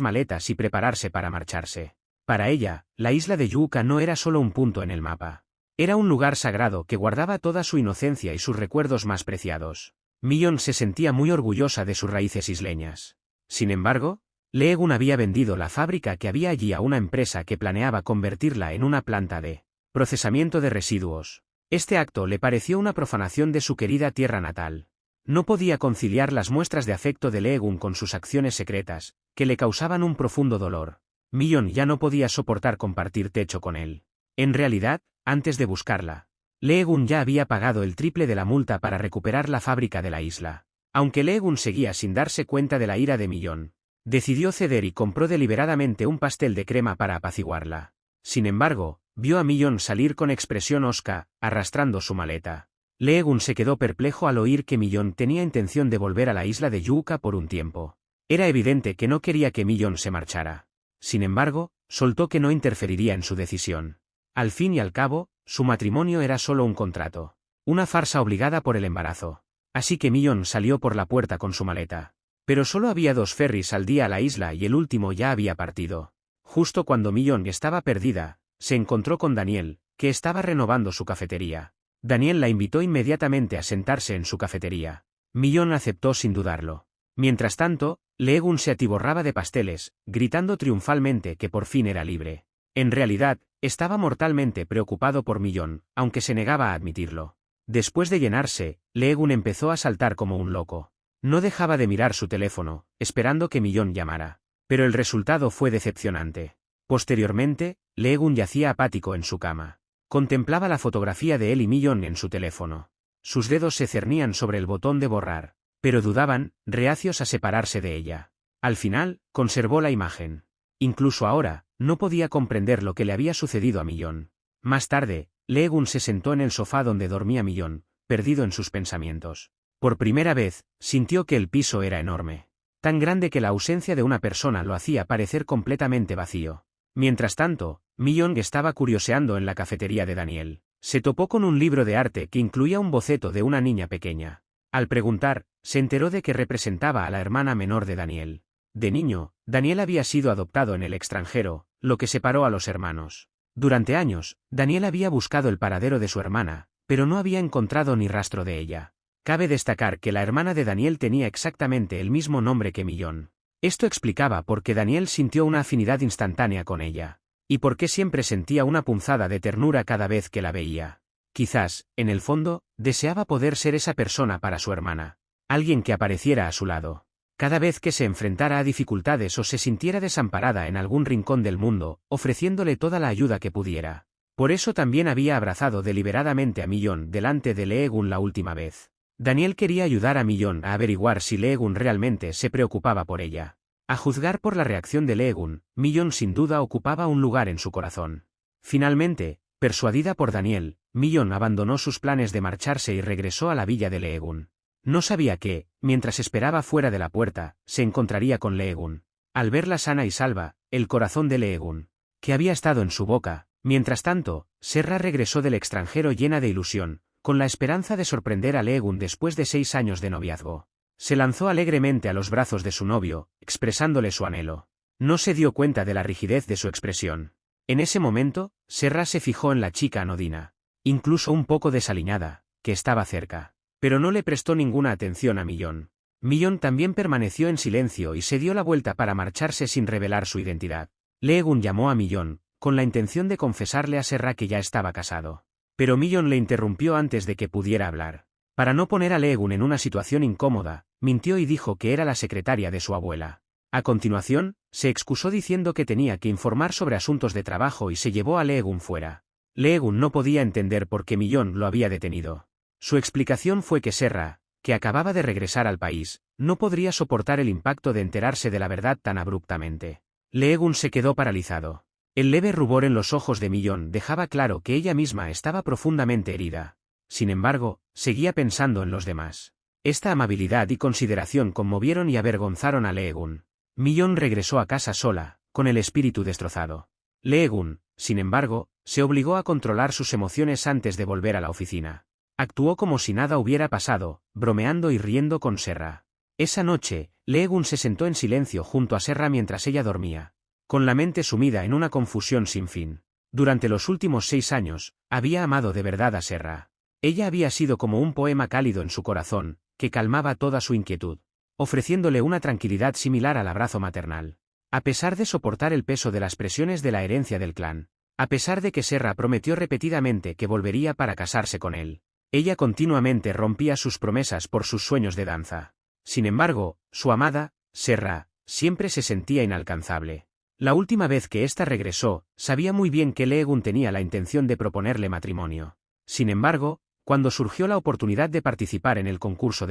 maletas y prepararse para marcharse. Para ella, la isla de Yuuka no era solo un punto en el mapa. Era un lugar sagrado que guardaba toda su inocencia y sus recuerdos más preciados. Millón se sentía muy orgullosa de sus raíces isleñas. Sin embargo, Lee-gun había vendido la fábrica que había allí a una empresa que planeaba convertirla en una planta de procesamiento de residuos. Este acto le pareció una profanación de su querida tierra natal. No podía conciliar las muestras de afecto de Lee-gun con sus acciones secretas, que le causaban un profundo dolor. Millón ya no podía soportar compartir techo con él. En realidad, antes de buscarla, Lee-gun ya había pagado el triple de la multa para recuperar la fábrica de la isla. Aunque Lee-gun seguía sin darse cuenta de la ira de Millón, decidió ceder y compró deliberadamente un pastel de crema para apaciguarla. Sin embargo, vio a Millón salir con expresión hosca, arrastrando su maleta. Lee-gun se quedó perplejo al oír que Millón tenía intención de volver a la isla de Yuuka por un tiempo. Era evidente que no quería que Millón se marchara. Sin embargo, soltó que no interferiría en su decisión. Al fin y al cabo, su matrimonio era solo un contrato. Una farsa obligada por el embarazo. Así que Millón salió por la puerta con su maleta. Pero solo había 2 ferries al día a la isla y el último ya había partido. Justo cuando Millón estaba perdida, se encontró con Daniel, que estaba renovando su cafetería. Daniel la invitó inmediatamente a sentarse en su cafetería. Millón aceptó sin dudarlo. Mientras tanto, Lee-gun se atiborraba de pasteles, gritando triunfalmente que por fin era libre. En realidad, estaba mortalmente preocupado por Millón, aunque se negaba a admitirlo. Después de llenarse, Lee-gun empezó a saltar como un loco. No dejaba de mirar su teléfono, esperando que Millón llamara. Pero el resultado fue decepcionante. Posteriormente, Lee-gun yacía apático en su cama. Contemplaba la fotografía de él y Millón en su teléfono. Sus dedos se cernían sobre el botón de borrar, pero dudaban, reacios a separarse de ella. Al final, conservó la imagen. Incluso ahora, no podía comprender lo que le había sucedido a Millón. Más tarde, Lee-gun se sentó en el sofá donde dormía Millón, perdido en sus pensamientos. Por primera vez, sintió que el piso era enorme. Tan grande que la ausencia de una persona lo hacía parecer completamente vacío. Mientras tanto, Millón estaba curioseando en la cafetería de Daniel. Se topó con un libro de arte que incluía un boceto de una niña pequeña. Al preguntar, se enteró de que representaba a la hermana menor de Daniel. De niño, Daniel había sido adoptado en el extranjero, lo que separó a los hermanos. Durante años, Daniel había buscado el paradero de su hermana, pero no había encontrado ni rastro de ella. Cabe destacar que la hermana de Daniel tenía exactamente el mismo nombre que Millón. Esto explicaba por qué Daniel sintió una afinidad instantánea con ella. Y por qué siempre sentía una punzada de ternura cada vez que la veía. Quizás, en el fondo, deseaba poder ser esa persona para su hermana. Alguien que apareciera a su lado. Cada vez que se enfrentara a dificultades o se sintiera desamparada en algún rincón del mundo, ofreciéndole toda la ayuda que pudiera. Por eso también había abrazado deliberadamente a Millón delante de Lee-gun la última vez. Daniel quería ayudar a Millón a averiguar si Lee-gun realmente se preocupaba por ella. A juzgar por la reacción de Lee-gun, Millón sin duda ocupaba un lugar en su corazón. Finalmente, persuadida por Daniel, Millón abandonó sus planes de marcharse y regresó a la villa de Lee-gun. No sabía que, mientras esperaba fuera de la puerta, se encontraría con Lee-gun. Al verla sana y salva, el corazón de Lee-gun, que había estado en su boca. Mientras tanto, Serra regresó del extranjero llena de ilusión, con la esperanza de sorprender a Lee-gun después de 6 años de noviazgo. Se lanzó alegremente a los brazos de su novio, expresándole su anhelo. No se dio cuenta de la rigidez de su expresión. En ese momento, Serra se fijó en la chica anodina, incluso un poco desaliñada, que estaba cerca. Pero no le prestó ninguna atención a Millón. Millón también permaneció en silencio y se dio la vuelta para marcharse sin revelar su identidad. Lee-gun llamó a Millón, con la intención de confesarle a Serra que ya estaba casado. Pero Millón le interrumpió antes de que pudiera hablar. Para no poner a Lee-gun en una situación incómoda, mintió y dijo que era la secretaria de su abuela. A continuación, se excusó diciendo que tenía que informar sobre asuntos de trabajo y se llevó a Lee-gun fuera. Lee-gun no podía entender por qué Millón lo había detenido. Su explicación fue que Serra, que acababa de regresar al país, no podría soportar el impacto de enterarse de la verdad tan abruptamente. Lee-gun se quedó paralizado. El leve rubor en los ojos de Millón dejaba claro que ella misma estaba profundamente herida. Sin embargo, seguía pensando en los demás. Esta amabilidad y consideración conmovieron y avergonzaron a Lee-gun. Millón regresó a casa sola, con el espíritu destrozado. Leegun, sin embargo, se obligó a controlar sus emociones antes de volver a la oficina. Actuó como si nada hubiera pasado, bromeando y riendo con Serra. Esa noche, Leegun se sentó en silencio junto a Serra mientras ella dormía, con la mente sumida en una confusión sin fin. Durante los últimos 6 años, había amado de verdad a Serra. Ella había sido como un poema cálido en su corazón, que calmaba toda su inquietud, ofreciéndole una tranquilidad similar al abrazo maternal. A pesar de soportar el peso de las presiones de la herencia del clan, a pesar de que Serra prometió repetidamente que volvería para casarse con él, ella continuamente rompía sus promesas por sus sueños de danza. Sin embargo, su amada, Serra, siempre se sentía inalcanzable. La última vez que ésta regresó, sabía muy bien que Leegun tenía la intención de proponerle matrimonio. Sin embargo, cuando surgió la oportunidad de participar en el concurso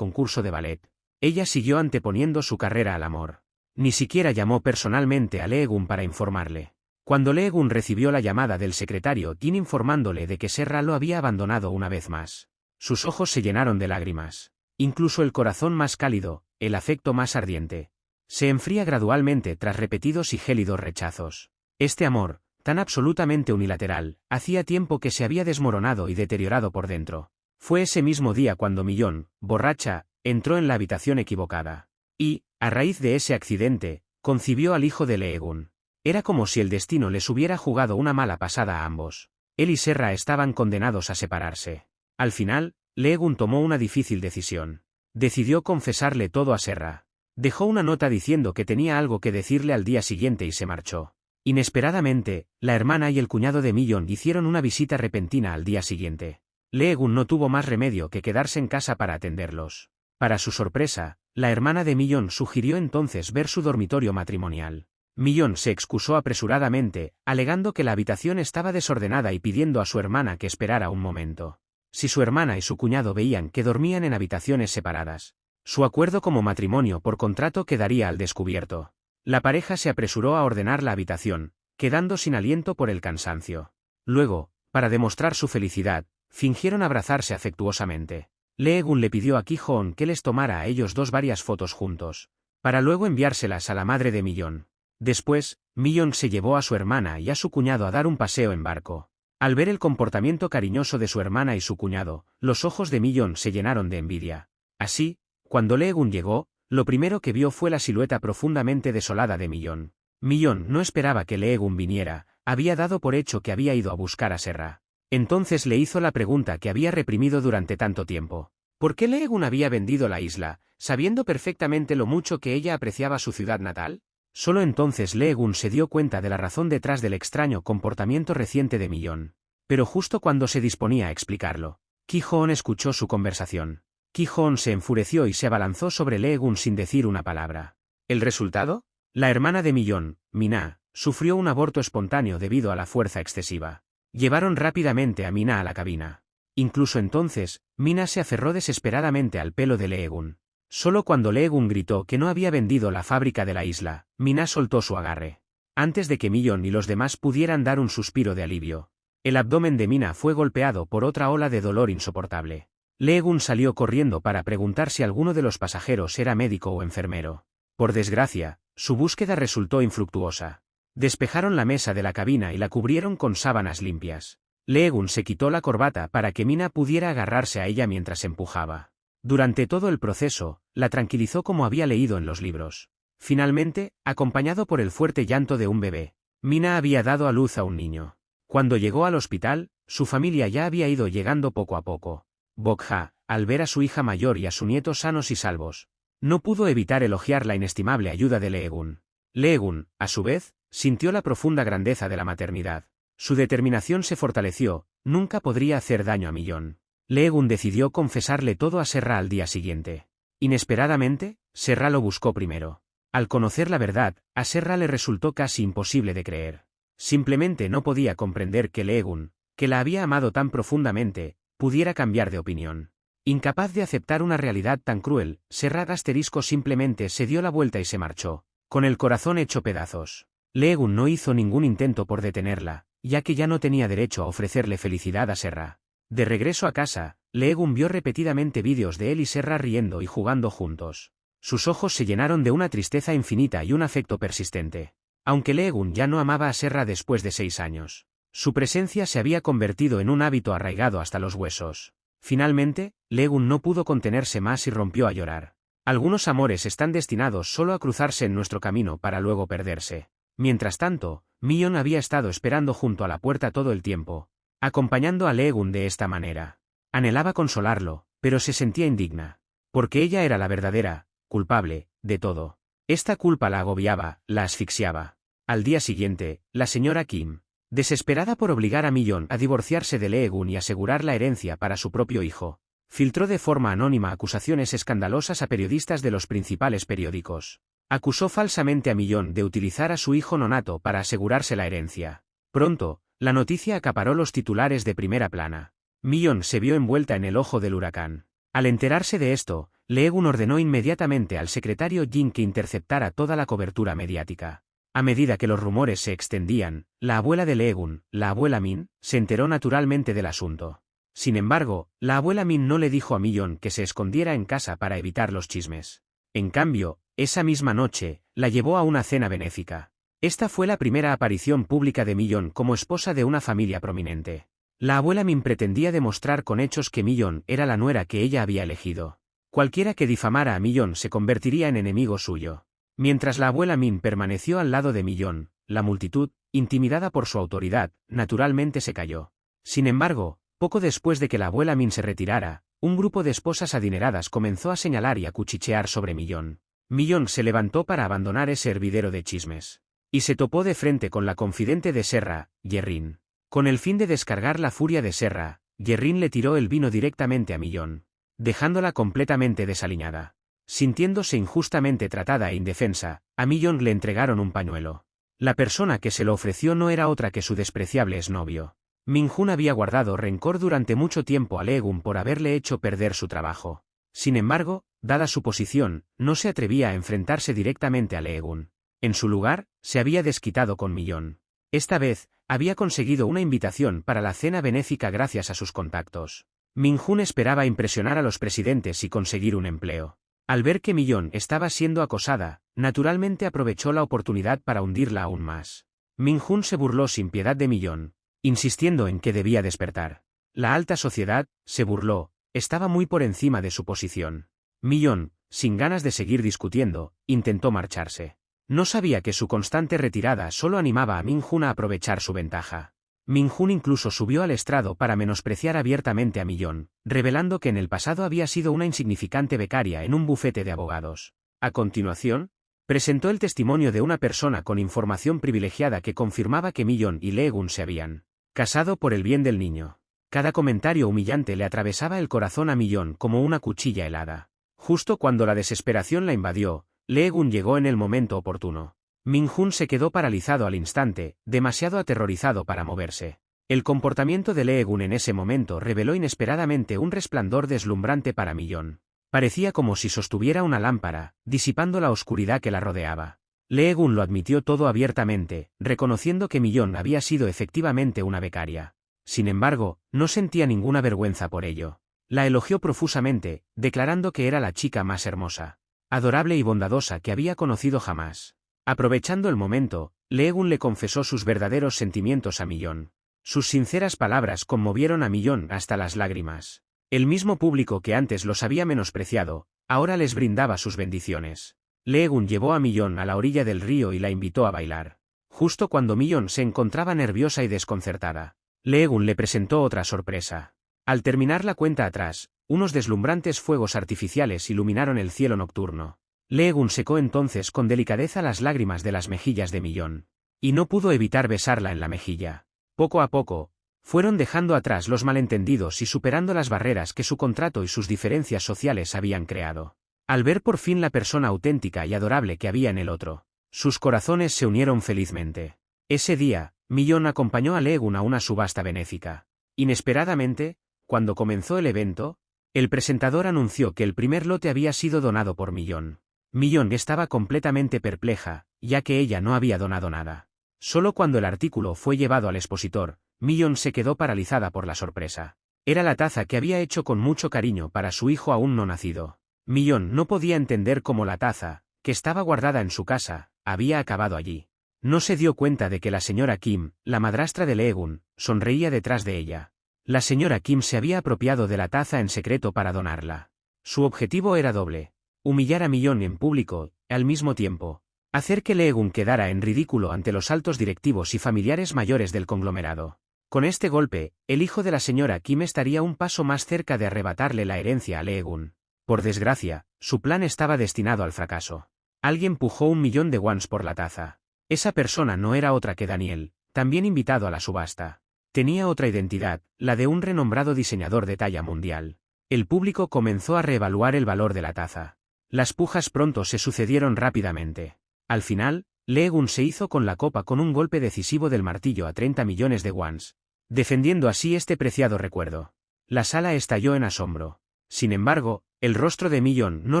de ballet. Ella siguió anteponiendo su carrera al amor. Ni siquiera llamó personalmente a Leegun para informarle. Cuando Leegun recibió la llamada del secretario Jin informándole de que Serra lo había abandonado una vez más, sus ojos se llenaron de lágrimas. Incluso el corazón más cálido, el afecto más ardiente, se enfría gradualmente tras repetidos y gélidos rechazos. Este amor, tan absolutamente unilateral, hacía tiempo que se había desmoronado y deteriorado por dentro. Fue ese mismo día cuando Millón, borracha, entró en la habitación equivocada. Y, a raíz de ese accidente, concibió al hijo de Leegun. Era como si el destino les hubiera jugado una mala pasada a ambos. Él y Serra estaban condenados a separarse. Al final, Leegun tomó una difícil decisión. Decidió confesarle todo a Serra. Dejó una nota diciendo que tenía algo que decirle al día siguiente y se marchó. Inesperadamente, la hermana y el cuñado de Millón hicieron una visita repentina al día siguiente. Leegun no tuvo más remedio que quedarse en casa para atenderlos. Para su sorpresa, la hermana de Millón sugirió entonces ver su dormitorio matrimonial. Millón se excusó apresuradamente, alegando que la habitación estaba desordenada y pidiendo a su hermana que esperara un momento. Si su hermana y su cuñado veían que dormían en habitaciones separadas, su acuerdo como matrimonio por contrato quedaría al descubierto. La pareja se apresuró a ordenar la habitación, quedando sin aliento por el cansancio. Luego, para demostrar su felicidad, fingieron abrazarse afectuosamente. Leegun le pidió a Ki-hoon que les tomara a ellos dos varias fotos juntos, para luego enviárselas a la madre de Millón. Después, Millón se llevó a su hermana y a su cuñado a dar un paseo en barco. Al ver el comportamiento cariñoso de su hermana y su cuñado, los ojos de Millón se llenaron de envidia. Así, cuando Leegun llegó, lo primero que vio fue la silueta profundamente desolada de Millón. Millón no esperaba que Leegun viniera, había dado por hecho que había ido a buscar a Serra. Entonces le hizo la pregunta que había reprimido durante tanto tiempo. ¿Por qué Leegun había vendido la isla, sabiendo perfectamente lo mucho que ella apreciaba su ciudad natal? Solo entonces Leegun se dio cuenta de la razón detrás del extraño comportamiento reciente de Millón. Pero justo cuando se disponía a explicarlo, Ki-hoon escuchó su conversación. Ki-hoon se enfureció y se abalanzó sobre Leegun sin decir una palabra. ¿El resultado? La hermana de Millón, Mina, sufrió un aborto espontáneo debido a la fuerza excesiva. Llevaron rápidamente a Mina a la cabina. Incluso entonces, Mina se aferró desesperadamente al pelo de Leegun. Solo cuando Leegun gritó que no había vendido la fábrica de la isla, Mina soltó su agarre. Antes de que Millón y los demás pudieran dar un suspiro de alivio, el abdomen de Mina fue golpeado por otra ola de dolor insoportable. Leegun salió corriendo para preguntar si alguno de los pasajeros era médico o enfermero. Por desgracia, su búsqueda resultó infructuosa. Despejaron la mesa de la cabina y la cubrieron con sábanas limpias. Leegun se quitó la corbata para que Mina pudiera agarrarse a ella mientras empujaba. Durante todo el proceso, la tranquilizó como había leído en los libros. Finalmente, acompañado por el fuerte llanto de un bebé, Mina había dado a luz a un niño. Cuando llegó al hospital, su familia ya había ido llegando poco a poco. Bokha, al ver a su hija mayor y a su nieto sanos y salvos, no pudo evitar elogiar la inestimable ayuda de Leegun. Leegun, a su vez, sintió la profunda grandeza de la maternidad. Su determinación se fortaleció, nunca podría hacer daño a Millón. Leegun decidió confesarle todo a Serra al día siguiente. Inesperadamente, Serra lo buscó primero. Al conocer la verdad, a Serra le resultó casi imposible de creer. Simplemente no podía comprender que Leegun, que la había amado tan profundamente, pudiera cambiar de opinión. Incapaz de aceptar una realidad tan cruel, Serra simplemente se dio la vuelta y se marchó, con el corazón hecho pedazos. Leegun no hizo ningún intento por detenerla, ya que ya no tenía derecho a ofrecerle felicidad a Serra. De regreso a casa, Leegun vio repetidamente vídeos de él y Serra riendo y jugando juntos. Sus ojos se llenaron de una tristeza infinita y un afecto persistente. Aunque Lee-gun ya no amaba a Serra después de 6 años. Su presencia se había convertido en un hábito arraigado hasta los huesos. Finalmente, Lee-gun no pudo contenerse más y rompió a llorar. Algunos amores están destinados solo a cruzarse en nuestro camino para luego perderse. Mientras tanto, Mi-yeon había estado esperando junto a la puerta todo el tiempo, acompañando a Lee-gun de esta manera. Anhelaba consolarlo, pero se sentía indigna. Porque ella era la verdadera culpable de todo. Esta culpa la agobiaba, la asfixiaba. Al día siguiente, la señora Kim, desesperada por obligar a Mi-yeon a divorciarse de Lee-gun y asegurar la herencia para su propio hijo, filtró de forma anónima acusaciones escandalosas a periodistas de los principales periódicos. Acusó falsamente a Mi-yeon de utilizar a su hijo nonato para asegurarse la herencia. Pronto, la noticia acaparó los titulares de primera plana. Mi-yeon se vio envuelta en el ojo del huracán. Al enterarse de esto, Lee-gun ordenó inmediatamente al secretario Jin que interceptara toda la cobertura mediática. A medida que los rumores se extendían, la abuela de Lee-gun, la abuela Min, se enteró naturalmente del asunto. Sin embargo, la abuela Min no le dijo a Mi-yeon que se escondiera en casa para evitar los chismes. En cambio, esa misma noche, la llevó a una cena benéfica. Esta fue la primera aparición pública de Mi-yeon como esposa de una familia prominente. La abuela Min pretendía demostrar con hechos que Mi-yeon era la nuera que ella había elegido. Cualquiera que difamara a Mi-yeon se convertiría en enemigo suyo. Mientras la abuela Min permaneció al lado de Mi-yeon, la multitud, intimidada por su autoridad, naturalmente se calló. Sin embargo, poco después de que la abuela Min se retirara, un grupo de esposas adineradas comenzó a señalar y a cuchichear sobre Mi-yeon. Mi-yeon se levantó para abandonar ese hervidero de chismes. Y se topó de frente con la confidente de Serra, Ye-rin. Con el fin de descargar la furia de Serra, Ye-rin le tiró el vino directamente a Mi-yeon, dejándola completamente desaliñada. Sintiéndose injustamente tratada e indefensa, a Mi-yeon le entregaron un pañuelo. La persona que se lo ofreció no era otra que su despreciable exnovio. Min-hun había guardado rencor durante mucho tiempo a Lee-gun por haberle hecho perder su trabajo. Sin embargo, dada su posición, no se atrevía a enfrentarse directamente a Lee-gun. En su lugar, se había desquitado con Mi-yeon. Esta vez, había conseguido una invitación para la cena benéfica gracias a sus contactos. Min-hun esperaba impresionar a los presidentes y conseguir un empleo. Al ver que Mi-yeon estaba siendo acosada, naturalmente aprovechó la oportunidad para hundirla aún más. Min-hun se burló sin piedad de Mi-yeon, insistiendo en que debía despertar. La alta sociedad, se burló, estaba muy por encima de su posición. Mi-yeon, sin ganas de seguir discutiendo, intentó marcharse. No sabía que su constante retirada solo animaba a Min-hun a aprovechar su ventaja. Min-hun incluso subió al estrado para menospreciar abiertamente a Mi-yeon, revelando que en el pasado había sido una insignificante becaria en un bufete de abogados. A continuación, presentó el testimonio de una persona con información privilegiada que confirmaba que Mi-yeon y Lee-gun se habían casado por el bien del niño. Cada comentario humillante le atravesaba el corazón a Mi-yeon como una cuchilla helada. Justo cuando la desesperación la invadió, Lee-gun llegó en el momento oportuno. Min-hun se quedó paralizado al instante, demasiado aterrorizado para moverse. El comportamiento de Lee-gun en ese momento reveló inesperadamente un resplandor deslumbrante para Mi-yeon. Parecía como si sostuviera una lámpara, disipando la oscuridad que la rodeaba. Lee-gun lo admitió todo abiertamente, reconociendo que Mi-yeon había sido efectivamente una becaria. Sin embargo, no sentía ninguna vergüenza por ello. La elogió profusamente, declarando que era la chica más hermosa, adorable y bondadosa que había conocido jamás. Aprovechando el momento, Lee-gun le confesó sus verdaderos sentimientos a Mi-yeon. Sus sinceras palabras conmovieron a Mi-yeon hasta las lágrimas. El mismo público que antes los había menospreciado, ahora les brindaba sus bendiciones. Lee-gun llevó a Mi-yeon a la orilla del río y la invitó a bailar. Justo cuando Mi-yeon se encontraba nerviosa y desconcertada, Lee-gun le presentó otra sorpresa. Al terminar la cuenta atrás, unos deslumbrantes fuegos artificiales iluminaron el cielo nocturno. Lee-gun secó entonces con delicadeza las lágrimas de las mejillas de Mi-yeon. Y no pudo evitar besarla en la mejilla. Poco a poco, fueron dejando atrás los malentendidos y superando las barreras que su contrato y sus diferencias sociales habían creado. Al ver por fin la persona auténtica y adorable que había en el otro, sus corazones se unieron felizmente. Ese día, Mi-yeon acompañó a Lee-gun a una subasta benéfica. Inesperadamente, cuando comenzó el evento, el presentador anunció que el primer lote había sido donado por Mi-yeon. Mi-yeon estaba completamente perpleja, ya que ella no había donado nada. Solo cuando el artículo fue llevado al expositor, Mi-yeon se quedó paralizada por la sorpresa. Era la taza que había hecho con mucho cariño para su hijo aún no nacido. Millón no podía entender cómo la taza, que estaba guardada en su casa, había acabado allí. No se dio cuenta de que la señora Kim, la madrastra de Lee-gun, sonreía detrás de ella. La señora Kim se había apropiado de la taza en secreto para donarla. Su objetivo era doble: humillar a Millón en público, al mismo tiempo, hacer que Lee-gun quedara en ridículo ante los altos directivos y familiares mayores del conglomerado. Con este golpe, el hijo de la señora Kim estaría un paso más cerca de arrebatarle la herencia a Lee-gun. Por desgracia, su plan estaba destinado al fracaso. Alguien pujó 1.000.000 de wons por la taza. Esa persona no era otra que Daniel, también invitado a la subasta. Tenía otra identidad, la de un renombrado diseñador de talla mundial. El público comenzó a reevaluar el valor de la taza. Las pujas pronto se sucedieron rápidamente. Al final, Lee-gun se hizo con la copa con un golpe decisivo del martillo a 30 millones de wons, defendiendo así este preciado recuerdo. La sala estalló en asombro. Sin embargo, el rostro de Millón no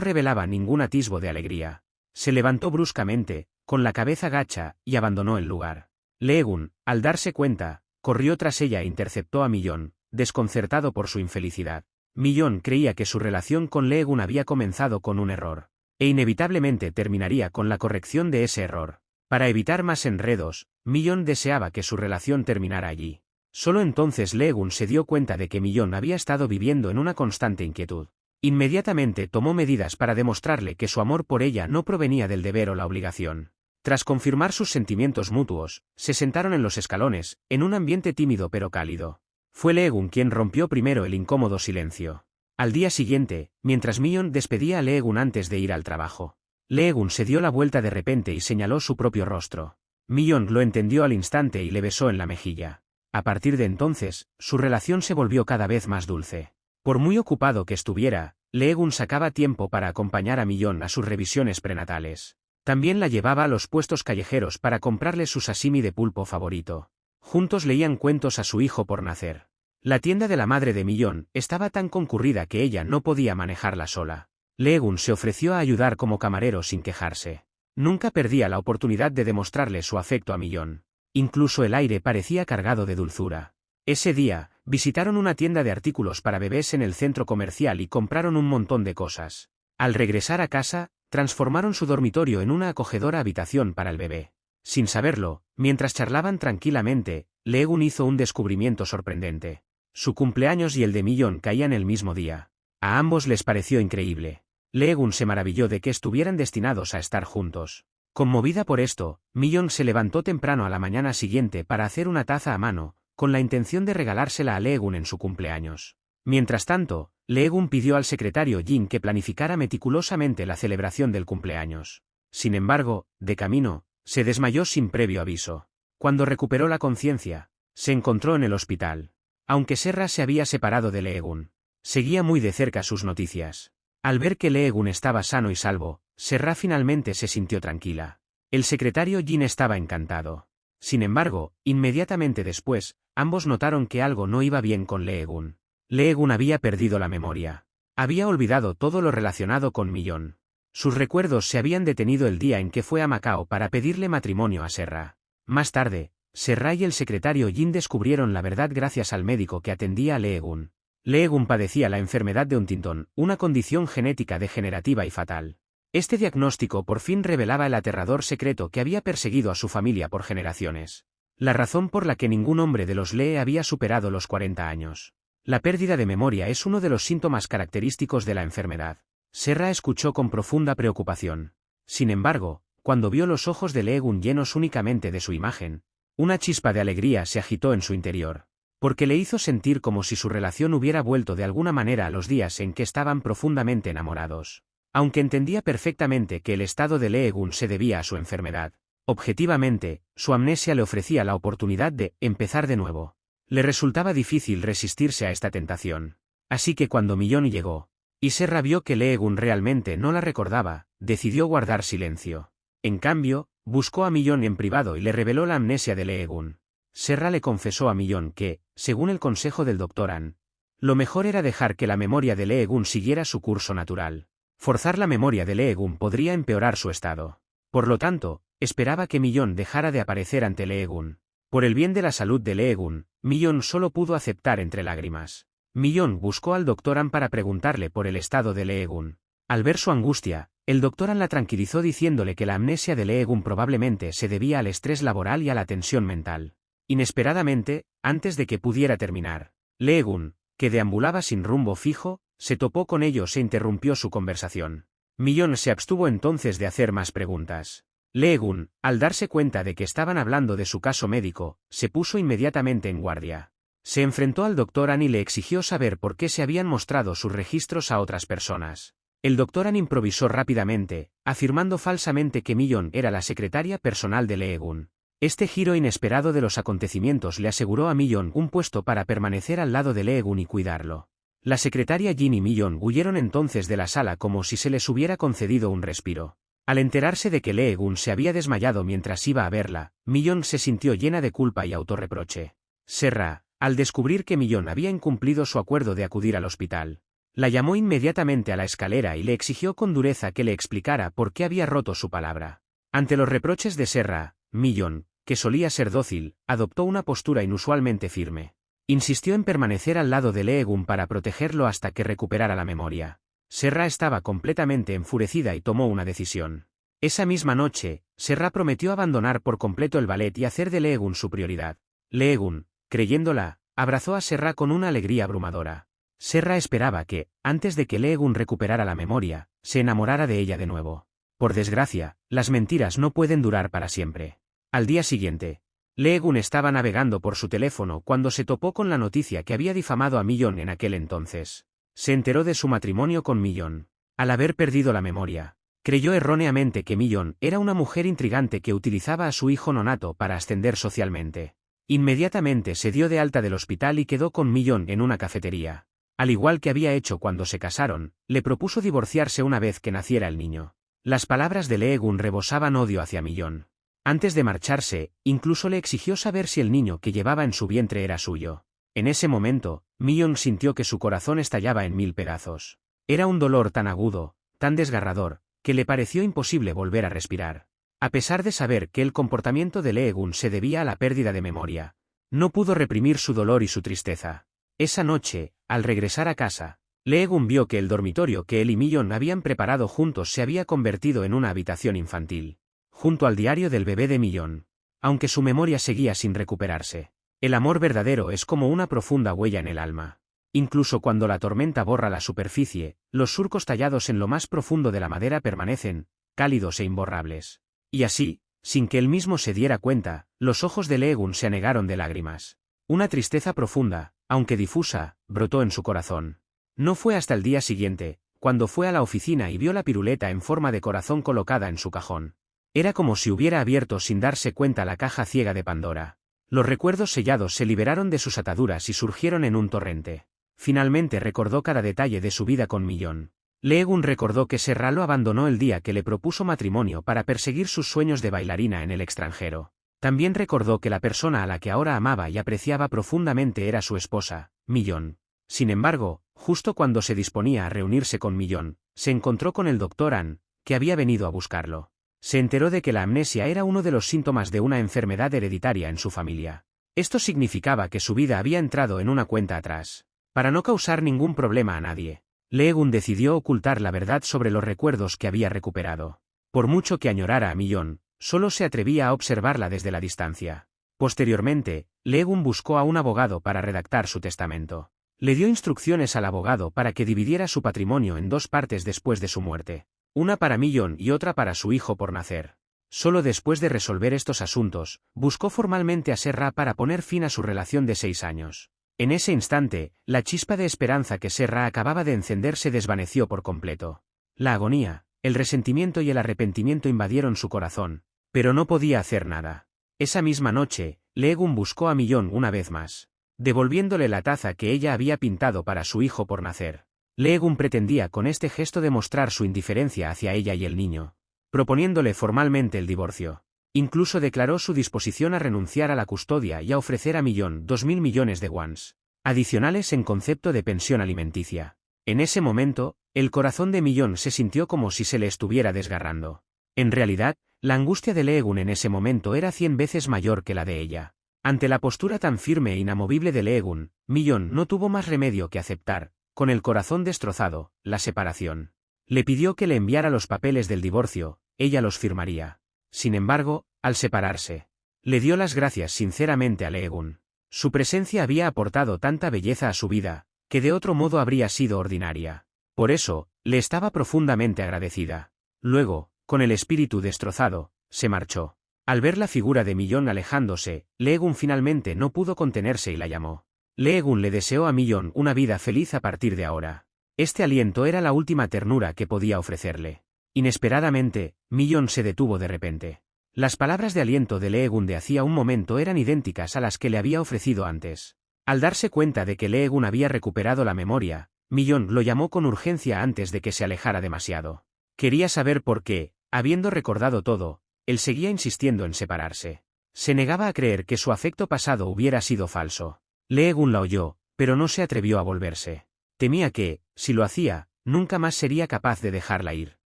revelaba ningún atisbo de alegría. Se levantó bruscamente, con la cabeza gacha, y abandonó el lugar. Lee-gun, al darse cuenta, corrió tras ella e interceptó a Millón, desconcertado por su infelicidad. Millón creía que su relación con Lee-gun había comenzado con un error, e inevitablemente terminaría con la corrección de ese error. Para evitar más enredos, Millón deseaba que su relación terminara allí. Solo entonces Lee-gun se dio cuenta de que Millón había estado viviendo en una constante inquietud. Inmediatamente tomó medidas para demostrarle que su amor por ella no provenía del deber o la obligación. Tras confirmar sus sentimientos mutuos, se sentaron en los escalones, en un ambiente tímido pero cálido. Fue Lee-gun quien rompió primero el incómodo silencio. Al día siguiente, mientras Millón despedía a Lee-gun antes de ir al trabajo, Lee-gun se dio la vuelta de repente y señaló su propio rostro. Millón lo entendió al instante y le besó en la mejilla. A partir de entonces, su relación se volvió cada vez más dulce. Por muy ocupado que estuviera, Lee-gun sacaba tiempo para acompañar a Millón a sus revisiones prenatales. También la llevaba a los puestos callejeros para comprarle su sashimi de pulpo favorito. Juntos leían cuentos a su hijo por nacer. La tienda de la madre de Millón estaba tan concurrida que ella no podía manejarla sola. Lee-gun se ofreció a ayudar como camarero sin quejarse. Nunca perdía la oportunidad de demostrarle su afecto a Millón. Incluso el aire parecía cargado de dulzura. Ese día, visitaron una tienda de artículos para bebés en el centro comercial y compraron un montón de cosas. Al regresar a casa, transformaron su dormitorio en una acogedora habitación para el bebé. Sin saberlo, mientras charlaban tranquilamente, Lee-gun hizo un descubrimiento sorprendente. Su cumpleaños y el de Millón caían el mismo día. A ambos les pareció increíble. Lee-gun se maravilló de que estuvieran destinados a estar juntos. Conmovida por esto, Millón se levantó temprano a la mañana siguiente para hacer una taza a mano, con la intención de regalársela a Lee-gun en su cumpleaños. Mientras tanto, Lee-gun pidió al secretario Jin que planificara meticulosamente la celebración del cumpleaños. Sin embargo, de camino, se desmayó sin previo aviso. Cuando recuperó la conciencia, se encontró en el hospital. Aunque Serra se había separado de Lee-gun, seguía muy de cerca sus noticias. Al ver que Lee-gun estaba sano y salvo, Serra finalmente se sintió tranquila. El secretario Jin estaba encantado. Sin embargo, inmediatamente después, ambos notaron que algo no iba bien con Lee-gun. Lee-gun había perdido la memoria. Había olvidado todo lo relacionado con Millón. Sus recuerdos se habían detenido el día en que fue a Macao para pedirle matrimonio a Serra. Más tarde, Serra y el secretario Jin descubrieron la verdad gracias al médico que atendía a Lee-gun. Lee-gun padecía la enfermedad de Huntington, una condición genética degenerativa y fatal. Este diagnóstico por fin revelaba el aterrador secreto que había perseguido a su familia por generaciones. La razón por la que ningún hombre de los Lee había superado los 40 años. La pérdida de memoria es uno de los síntomas característicos de la enfermedad. Serra escuchó con profunda preocupación. Sin embargo, cuando vio los ojos de Lee-gun llenos únicamente de su imagen, una chispa de alegría se agitó en su interior. Porque le hizo sentir como si su relación hubiera vuelto de alguna manera a los días en que estaban profundamente enamorados. Aunque entendía perfectamente que el estado de Lee-gun se debía a su enfermedad, objetivamente, su amnesia le ofrecía la oportunidad de empezar de nuevo. Le resultaba difícil resistirse a esta tentación. Así que cuando Millón llegó, y Serra vio que Lee-gun realmente no la recordaba, decidió guardar silencio. En cambio, buscó a Millón en privado y le reveló la amnesia de Lee-gun. Serra le confesó a Millón que, según el consejo del Dr. An, lo mejor era dejar que la memoria de Lee-gun siguiera su curso natural. Forzar la memoria de Lee-gun podría empeorar su estado. Por lo tanto, esperaba que Millón dejara de aparecer ante Lee-gun. Por el bien de la salud de Lee-gun, Millón solo pudo aceptar entre lágrimas. Millón buscó al Dr. An para preguntarle por el estado de Lee-gun. Al ver su angustia, el doctor An la tranquilizó diciéndole que la amnesia de Lee Gun probablemente se debía al estrés laboral y a la tensión mental. Inesperadamente, antes de que pudiera terminar, Lee Gun, que deambulaba sin rumbo fijo, se topó con ellos e interrumpió su conversación. Millón se abstuvo entonces de hacer más preguntas. Lee Gun, al darse cuenta de que estaban hablando de su caso médico, se puso inmediatamente en guardia. Se enfrentó al doctor An y le exigió saber por qué se habían mostrado sus registros a otras personas. El doctor An improvisó rápidamente, afirmando falsamente que Millón era la secretaria personal de Lee Gun. Este giro inesperado de los acontecimientos le aseguró a Millón un puesto para permanecer al lado de Lee Gun y cuidarlo. La secretaria Jin y Millón huyeron entonces de la sala como si se les hubiera concedido un respiro. Al enterarse de que Lee Gun se había desmayado mientras iba a verla, Millón se sintió llena de culpa y autorreproche. Serra, al descubrir que Millón había incumplido su acuerdo de acudir al hospital, la llamó inmediatamente a la escalera y le exigió con dureza que le explicara por qué había roto su palabra. Ante los reproches de Serra, Millón, que solía ser dócil, adoptó una postura inusualmente firme. Insistió en permanecer al lado de Lee Gun para protegerlo hasta que recuperara la memoria. Serra estaba completamente enfurecida y tomó una decisión. Esa misma noche, Serra prometió abandonar por completo el ballet y hacer de Lee Gun su prioridad. Lee Gun, creyéndola, abrazó a Serra con una alegría abrumadora. Serra esperaba que, antes de que Lee Gun recuperara la memoria, se enamorara de ella de nuevo. Por desgracia, las mentiras no pueden durar para siempre. Al día siguiente, Lee Gun estaba navegando por su teléfono cuando se topó con la noticia que había difamado a Millón en aquel entonces. Se enteró de su matrimonio con Millón. Al haber perdido la memoria, creyó erróneamente que Millón era una mujer intrigante que utilizaba a su hijo nonato para ascender socialmente. Inmediatamente se dio de alta del hospital y quedó con Millón en una cafetería. Al igual que había hecho cuando se casaron, le propuso divorciarse una vez que naciera el niño. Las palabras de Lee Gun rebosaban odio hacia Millón. Antes de marcharse, incluso le exigió saber si el niño que llevaba en su vientre era suyo. En ese momento, Millón sintió que su corazón estallaba en 1000 pedazos. Era un dolor tan agudo, tan desgarrador, que le pareció imposible volver a respirar. A pesar de saber que el comportamiento de Lee Gun se debía a la pérdida de memoria, no pudo reprimir su dolor y su tristeza. Esa noche, al regresar a casa, Lee Gun vio que el dormitorio que él y Millón habían preparado juntos se había convertido en una habitación infantil, junto al diario del bebé de Millón. Aunque su memoria seguía sin recuperarse, el amor verdadero es como una profunda huella en el alma. Incluso cuando la tormenta borra la superficie, los surcos tallados en lo más profundo de la madera permanecen, cálidos e imborrables. Y así, sin que él mismo se diera cuenta, los ojos de Lee Gun se anegaron de lágrimas. Una tristeza profunda, aunque difusa, brotó en su corazón. No fue hasta el día siguiente, cuando fue a la oficina y vio la piruleta en forma de corazón colocada en su cajón. Era como si hubiera abierto sin darse cuenta la caja ciega de Pandora. Los recuerdos sellados se liberaron de sus ataduras y surgieron en un torrente. Finalmente recordó cada detalle de su vida con Millón. Lee Gun recordó que Serra lo abandonó el día que le propuso matrimonio para perseguir sus sueños de bailarina en el extranjero. También recordó que la persona a la que ahora amaba y apreciaba profundamente era su esposa, Millón. Sin embargo, justo cuando se disponía a reunirse con Millón, se encontró con el doctor An, que había venido a buscarlo. Se enteró de que la amnesia era uno de los síntomas de una enfermedad hereditaria en su familia. Esto significaba que su vida había entrado en una cuenta atrás. Para no causar ningún problema a nadie, Lee Gun decidió ocultar la verdad sobre los recuerdos que había recuperado. Por mucho que añorara a Millón, solo se atrevía a observarla desde la distancia. Posteriormente, Lee Gun buscó a un abogado para redactar su testamento. Le dio instrucciones al abogado para que dividiera su patrimonio en 2 partes después de su muerte. Una para Millón y otra para su hijo por nacer. Solo después de resolver estos asuntos, buscó formalmente a Serra para poner fin a su relación de 6 años. En ese instante, la chispa de esperanza que Serra acababa de encender se desvaneció por completo. La agonía, el resentimiento y el arrepentimiento invadieron su corazón, pero no podía hacer nada. Esa misma noche, Lee Gun buscó a Millón una vez más, devolviéndole la taza que ella había pintado para su hijo por nacer. Lee Gun pretendía con este gesto demostrar su indiferencia hacia ella y el niño, proponiéndole formalmente el divorcio. Incluso declaró su disposición a renunciar a la custodia y a ofrecer a Millón 2.000 millones de wons adicionales en concepto de pensión alimenticia. En ese momento, el corazón de Millón se sintió como si se le estuviera desgarrando. En realidad, la angustia de Lee Gun en ese momento era 100 veces mayor que la de ella. Ante la postura tan firme e inamovible de Lee Gun, Millón no tuvo más remedio que aceptar, con el corazón destrozado, la separación. Le pidió que le enviara los papeles del divorcio, ella los firmaría. Sin embargo, al separarse, le dio las gracias sinceramente a Lee-gun. Su presencia había aportado tanta belleza a su vida, que de otro modo habría sido ordinaria. Por eso, le estaba profundamente agradecida. Luego, con el espíritu destrozado, se marchó. Al ver la figura de Millón alejándose, Lee-gun finalmente no pudo contenerse y la llamó. Lee-gun le deseó a Millón una vida feliz a partir de ahora. Este aliento era la última ternura que podía ofrecerle. Inesperadamente, Millón se detuvo de repente. Las palabras de aliento de Lee-gun de hacía un momento eran idénticas a las que le había ofrecido antes. Al darse cuenta de que Lee-gun había recuperado la memoria, Millón lo llamó con urgencia antes de que se alejara demasiado. Quería saber por qué, habiendo recordado todo, él seguía insistiendo en separarse. Se negaba a creer que su afecto pasado hubiera sido falso. Lee-gun la oyó, pero no se atrevió a volverse. Temía que, si lo hacía, nunca más sería capaz de dejarla ir.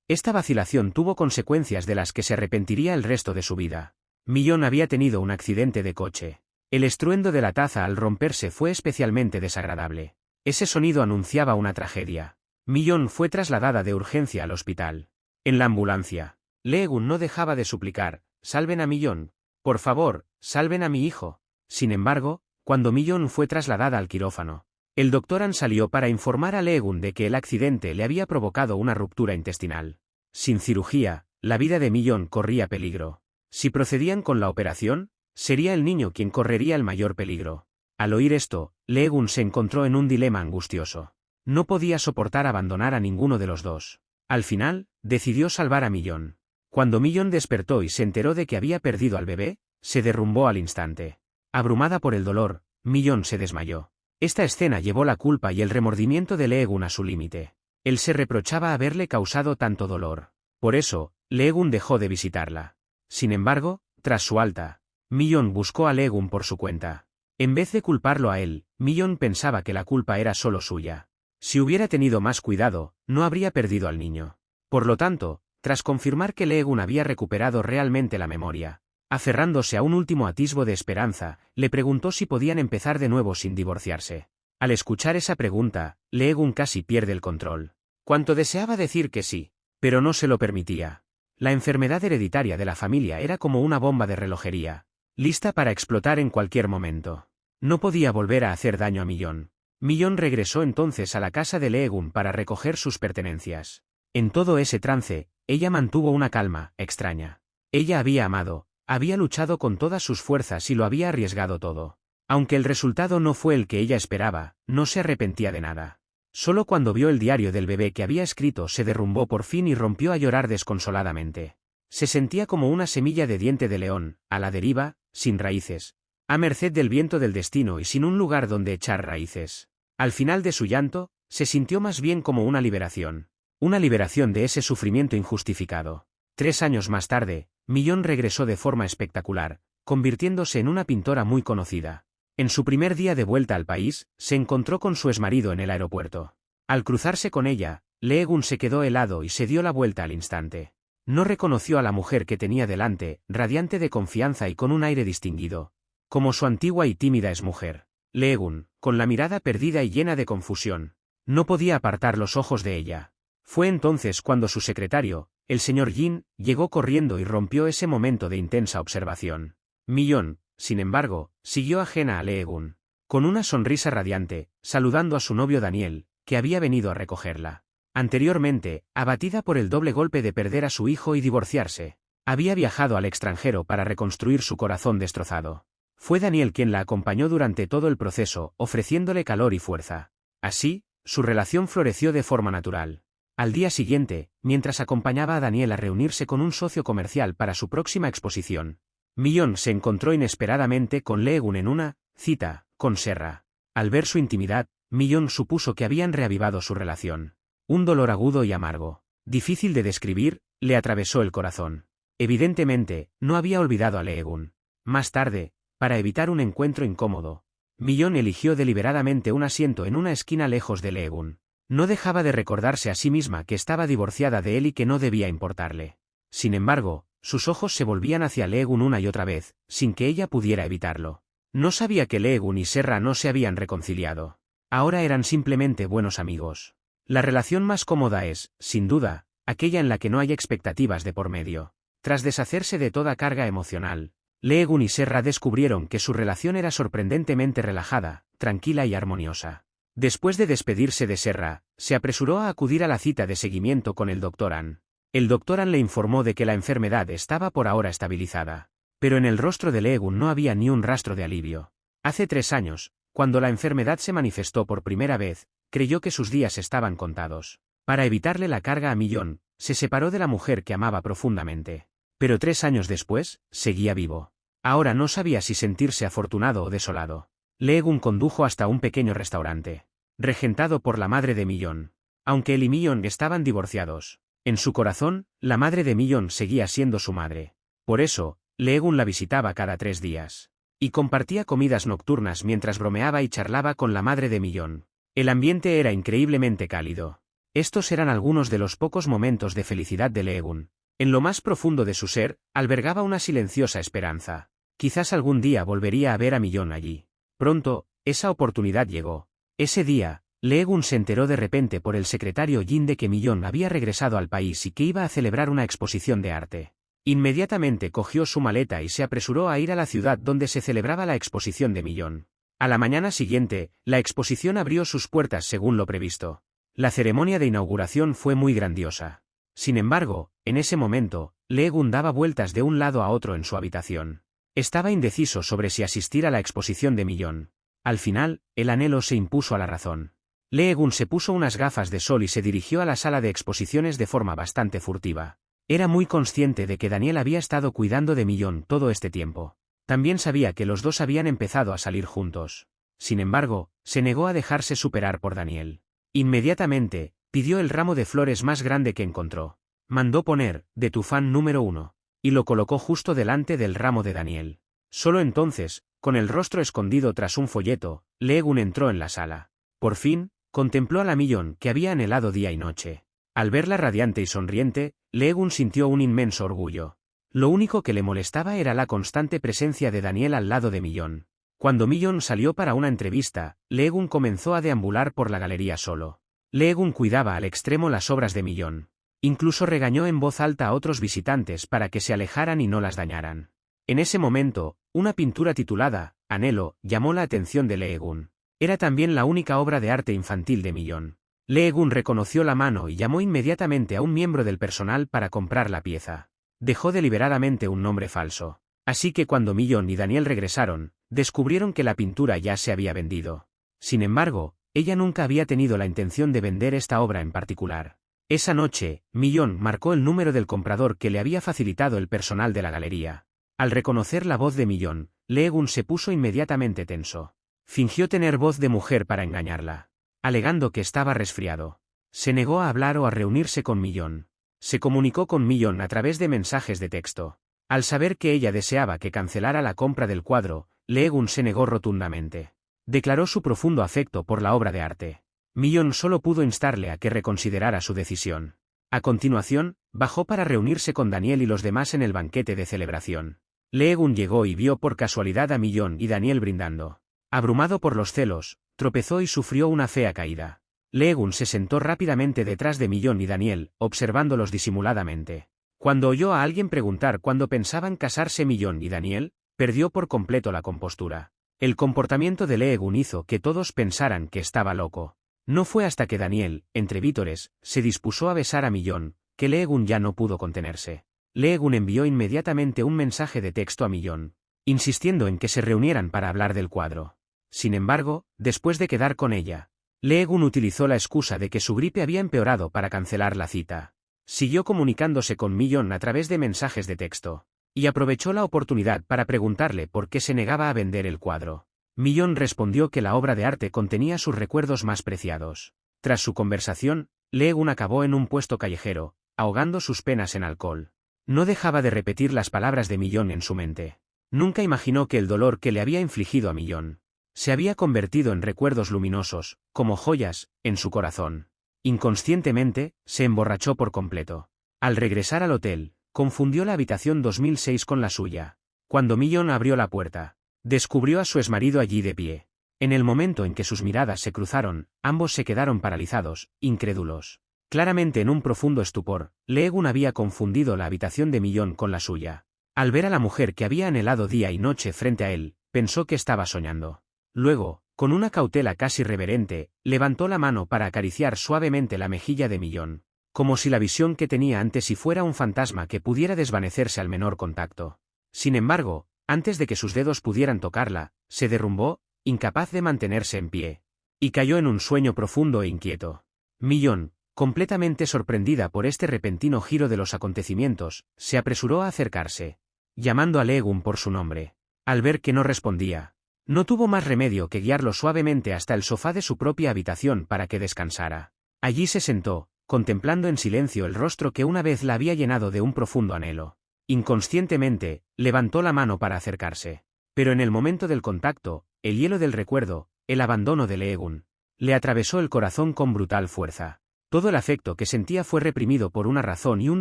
Esta vacilación tuvo consecuencias de las que se arrepentiría el resto de su vida. Millón había tenido un accidente de coche. El estruendo de la taza al romperse fue especialmente desagradable. Ese sonido anunciaba una tragedia. Millón fue trasladada de urgencia al hospital. En la ambulancia, Lee-gun no dejaba de suplicar: «Salven a Millón. Por favor, salven a mi hijo». Sin embargo, cuando Millón fue trasladada al quirófano, el doctor An salió para informar a Lee-gun de que el accidente le había provocado una ruptura intestinal. Sin cirugía, la vida de Millón corría peligro. Si procedían con la operación, sería el niño quien correría el mayor peligro. Al oír esto, Lee-gun se encontró en un dilema angustioso. No podía soportar abandonar a ninguno de los dos. Al final, decidió salvar a Millón. Cuando Millón despertó y se enteró de que había perdido al bebé, se derrumbó al instante. Abrumada por el dolor, Millón se desmayó. Esta escena llevó la culpa y el remordimiento de Lee-gun a su límite. Él se reprochaba haberle causado tanto dolor. Por eso, Lee-gun dejó de visitarla. Sin embargo, tras su alta, Millón buscó a Lee-gun por su cuenta. En vez de culparlo a él, Millón pensaba que la culpa era solo suya. Si hubiera tenido más cuidado, no habría perdido al niño. Por lo tanto, tras confirmar que Lee-gun había recuperado realmente la memoria, aferrándose a un último atisbo de esperanza, le preguntó si podían empezar de nuevo sin divorciarse. Al escuchar esa pregunta, Lee-gun casi pierde el control. Cuanto deseaba decir que sí, pero no se lo permitía. La enfermedad hereditaria de la familia era como una bomba de relojería, lista para explotar en cualquier momento. No podía volver a hacer daño a Millón. Millón regresó entonces a la casa de Lee-gun para recoger sus pertenencias. En todo ese trance, ella mantuvo una calma extraña. Ella había amado, había luchado con todas sus fuerzas y lo había arriesgado todo. Aunque el resultado no fue el que ella esperaba, no se arrepentía de nada. Solo cuando vio el diario del bebé que había escrito se derrumbó por fin y rompió a llorar desconsoladamente. Se sentía como una semilla de diente de león, a la deriva, sin raíces, a merced del viento del destino y sin un lugar donde echar raíces. Al final de su llanto, se sintió más bien como una liberación de ese sufrimiento injustificado. 3 años más tarde, Millón regresó de forma espectacular, convirtiéndose en una pintora muy conocida. En su primer día de vuelta al país, se encontró con su exmarido en el aeropuerto. Al cruzarse con ella, Lee-gun se quedó helado y se dio la vuelta al instante. No reconoció a la mujer que tenía delante, radiante de confianza y con un aire distinguido, como su antigua y tímida exmujer. Lee-gun, con la mirada perdida y llena de confusión, no podía apartar los ojos de ella. Fue entonces cuando su secretario, el señor Jin, llegó corriendo y rompió ese momento de intensa observación. Millón, sin embargo, siguió ajena a Lee-gun, con una sonrisa radiante, saludando a su novio Daniel, que había venido a recogerla. Anteriormente, abatida por el doble golpe de perder a su hijo y divorciarse, había viajado al extranjero para reconstruir su corazón destrozado. Fue Daniel quien la acompañó durante todo el proceso, ofreciéndole calor y fuerza. Así, su relación floreció de forma natural. Al día siguiente, mientras acompañaba a Daniel a reunirse con un socio comercial para su próxima exposición, Millón se encontró inesperadamente con Lee-gun en una cita con Serra. Al ver su intimidad, Millón supuso que habían reavivado su relación. Un dolor agudo y amargo, difícil de describir, le atravesó el corazón. Evidentemente, no había olvidado a Lee-gun. Más tarde, para evitar un encuentro incómodo, Millón eligió deliberadamente un asiento en una esquina lejos de Lee-gun. No dejaba de recordarse a sí misma que estaba divorciada de él y que no debía importarle. Sin embargo, sus ojos se volvían hacia Lee-gun una y otra vez, sin que ella pudiera evitarlo. No sabía que Lee-gun y Serra no se habían reconciliado. Ahora eran simplemente buenos amigos. La relación más cómoda es, sin duda, aquella en la que no hay expectativas de por medio. Tras deshacerse de toda carga emocional, Lee-gun y Serra descubrieron que su relación era sorprendentemente relajada, tranquila y armoniosa. Después de despedirse de Serra, se apresuró a acudir a la cita de seguimiento con el Dr. An. El Dr. An le informó de que la enfermedad estaba por ahora estabilizada. Pero en el rostro de Lee-gun no había ni un rastro de alivio. Hace 3 años, cuando la enfermedad se manifestó por primera vez, creyó que sus días estaban contados. Para evitarle la carga a Millón, se separó de la mujer que amaba profundamente. Pero 3 años después, seguía vivo. Ahora no sabía si sentirse afortunado o desolado. Lee-gun condujo hasta un pequeño restaurante, regentado por la madre de Millón. Aunque él y Millón estaban divorciados, en su corazón, la madre de Millón seguía siendo su madre. Por eso, Lee-gun la visitaba cada 3 días. Y compartía comidas nocturnas mientras bromeaba y charlaba con la madre de Millón. El ambiente era increíblemente cálido. Estos eran algunos de los pocos momentos de felicidad de Lee-gun. En lo más profundo de su ser, albergaba una silenciosa esperanza. Quizás algún día volvería a ver a Millón allí. Pronto, esa oportunidad llegó. Ese día, Lee-gun se enteró de repente por el secretario Jin de que Millón había regresado al país y que iba a celebrar una exposición de arte. Inmediatamente cogió su maleta y se apresuró a ir a la ciudad donde se celebraba la exposición de Millón. A la mañana siguiente, la exposición abrió sus puertas según lo previsto. La ceremonia de inauguración fue muy grandiosa. Sin embargo, en ese momento, Lee-gun daba vueltas de un lado a otro en su habitación. Estaba indeciso sobre si asistir a la exposición de Millón. Al final, el anhelo se impuso a la razón. Lee-gun se puso unas gafas de sol y se dirigió a la sala de exposiciones de forma bastante furtiva. Era muy consciente de que Daniel había estado cuidando de Millón todo este tiempo. También sabía que los dos habían empezado a salir juntos. Sin embargo, se negó a dejarse superar por Daniel. Inmediatamente, pidió el ramo de flores más grande que encontró. Mandó poner, de tu fan número 1, y lo colocó justo delante del ramo de Daniel. Solo entonces, con el rostro escondido tras un folleto, Lee-gun entró en la sala. Por fin, contempló a la Millón que había anhelado día y noche. Al verla radiante y sonriente, Lee-gun sintió un inmenso orgullo. Lo único que le molestaba era la constante presencia de Daniel al lado de Millón. Cuando Millón salió para una entrevista, Lee-gun comenzó a deambular por la galería solo. Lee-gun cuidaba al extremo las obras de Millón. Incluso regañó en voz alta a otros visitantes para que se alejaran y no las dañaran. En ese momento, una pintura titulada Anhelo llamó la atención de Lee-gun. Era también la única obra de arte infantil de Millón. Lee-gun reconoció la mano y llamó inmediatamente a un miembro del personal para comprar la pieza. Dejó deliberadamente un nombre falso. Así que cuando Millón y Daniel regresaron, descubrieron que la pintura ya se había vendido. Sin embargo, ella nunca había tenido la intención de vender esta obra en particular. Esa noche, Millón marcó el número del comprador que le había facilitado el personal de la galería. Al reconocer la voz de Millón, Lee-gun se puso inmediatamente tenso. Fingió tener voz de mujer para engañarla, alegando que estaba resfriado. Se negó a hablar o a reunirse con Millón. Se comunicó con Millón a través de mensajes de texto. Al saber que ella deseaba que cancelara la compra del cuadro, Lee-gun se negó rotundamente. Declaró su profundo afecto por la obra de arte. Millón solo pudo instarle a que reconsiderara su decisión. A continuación, bajó para reunirse con Daniel y los demás en el banquete de celebración. Lee-gun llegó y vio por casualidad a Millón y Daniel brindando. Abrumado por los celos, tropezó y sufrió una fea caída. Lee-gun se sentó rápidamente detrás de Millón y Daniel, observándolos disimuladamente. Cuando oyó a alguien preguntar cuándo pensaban casarse Millón y Daniel, perdió por completo la compostura. El comportamiento de Lee-gun hizo que todos pensaran que estaba loco. No fue hasta que Daniel, entre vítores, se dispuso a besar a Millón, que Lee-gun ya no pudo contenerse. Lee-gun envió inmediatamente un mensaje de texto a Millón, insistiendo en que se reunieran para hablar del cuadro. Sin embargo, después de quedar con ella, Lee-gun utilizó la excusa de que su gripe había empeorado para cancelar la cita. Siguió comunicándose con Millón a través de mensajes de texto, y aprovechó la oportunidad para preguntarle por qué se negaba a vender el cuadro. Millón respondió que la obra de arte contenía sus recuerdos más preciados. Tras su conversación, Lee-gun acabó en un puesto callejero, ahogando sus penas en alcohol. No dejaba de repetir las palabras de Millón en su mente. Nunca imaginó que el dolor que le había infligido a Millón se había convertido en recuerdos luminosos, como joyas, en su corazón. Inconscientemente, se emborrachó por completo. Al regresar al hotel, confundió la habitación 2006 con la suya. Cuando Millón abrió la puerta, descubrió a su exmarido allí de pie. En el momento en que sus miradas se cruzaron, ambos se quedaron paralizados, incrédulos. Claramente en un profundo estupor, Lee-gun había confundido la habitación de Millón con la suya. Al ver a la mujer que había anhelado día y noche frente a él, pensó que estaba soñando. Luego, con una cautela casi reverente, levantó la mano para acariciar suavemente la mejilla de Millón, como si la visión que tenía ante sí fuera un fantasma que pudiera desvanecerse al menor contacto. Sin embargo, antes de que sus dedos pudieran tocarla, se derrumbó, incapaz de mantenerse en pie, y cayó en un sueño profundo e inquieto. Millón, completamente sorprendida por este repentino giro de los acontecimientos, se apresuró a acercarse, llamando a Lee-gun por su nombre. Al ver que no respondía, no tuvo más remedio que guiarlo suavemente hasta el sofá de su propia habitación para que descansara. Allí se sentó, contemplando en silencio el rostro que una vez la había llenado de un profundo anhelo. Inconscientemente, levantó la mano para acercarse. Pero en el momento del contacto, el hielo del recuerdo, el abandono de Lee-gun, le atravesó el corazón con brutal fuerza. Todo el afecto que sentía fue reprimido por una razón y un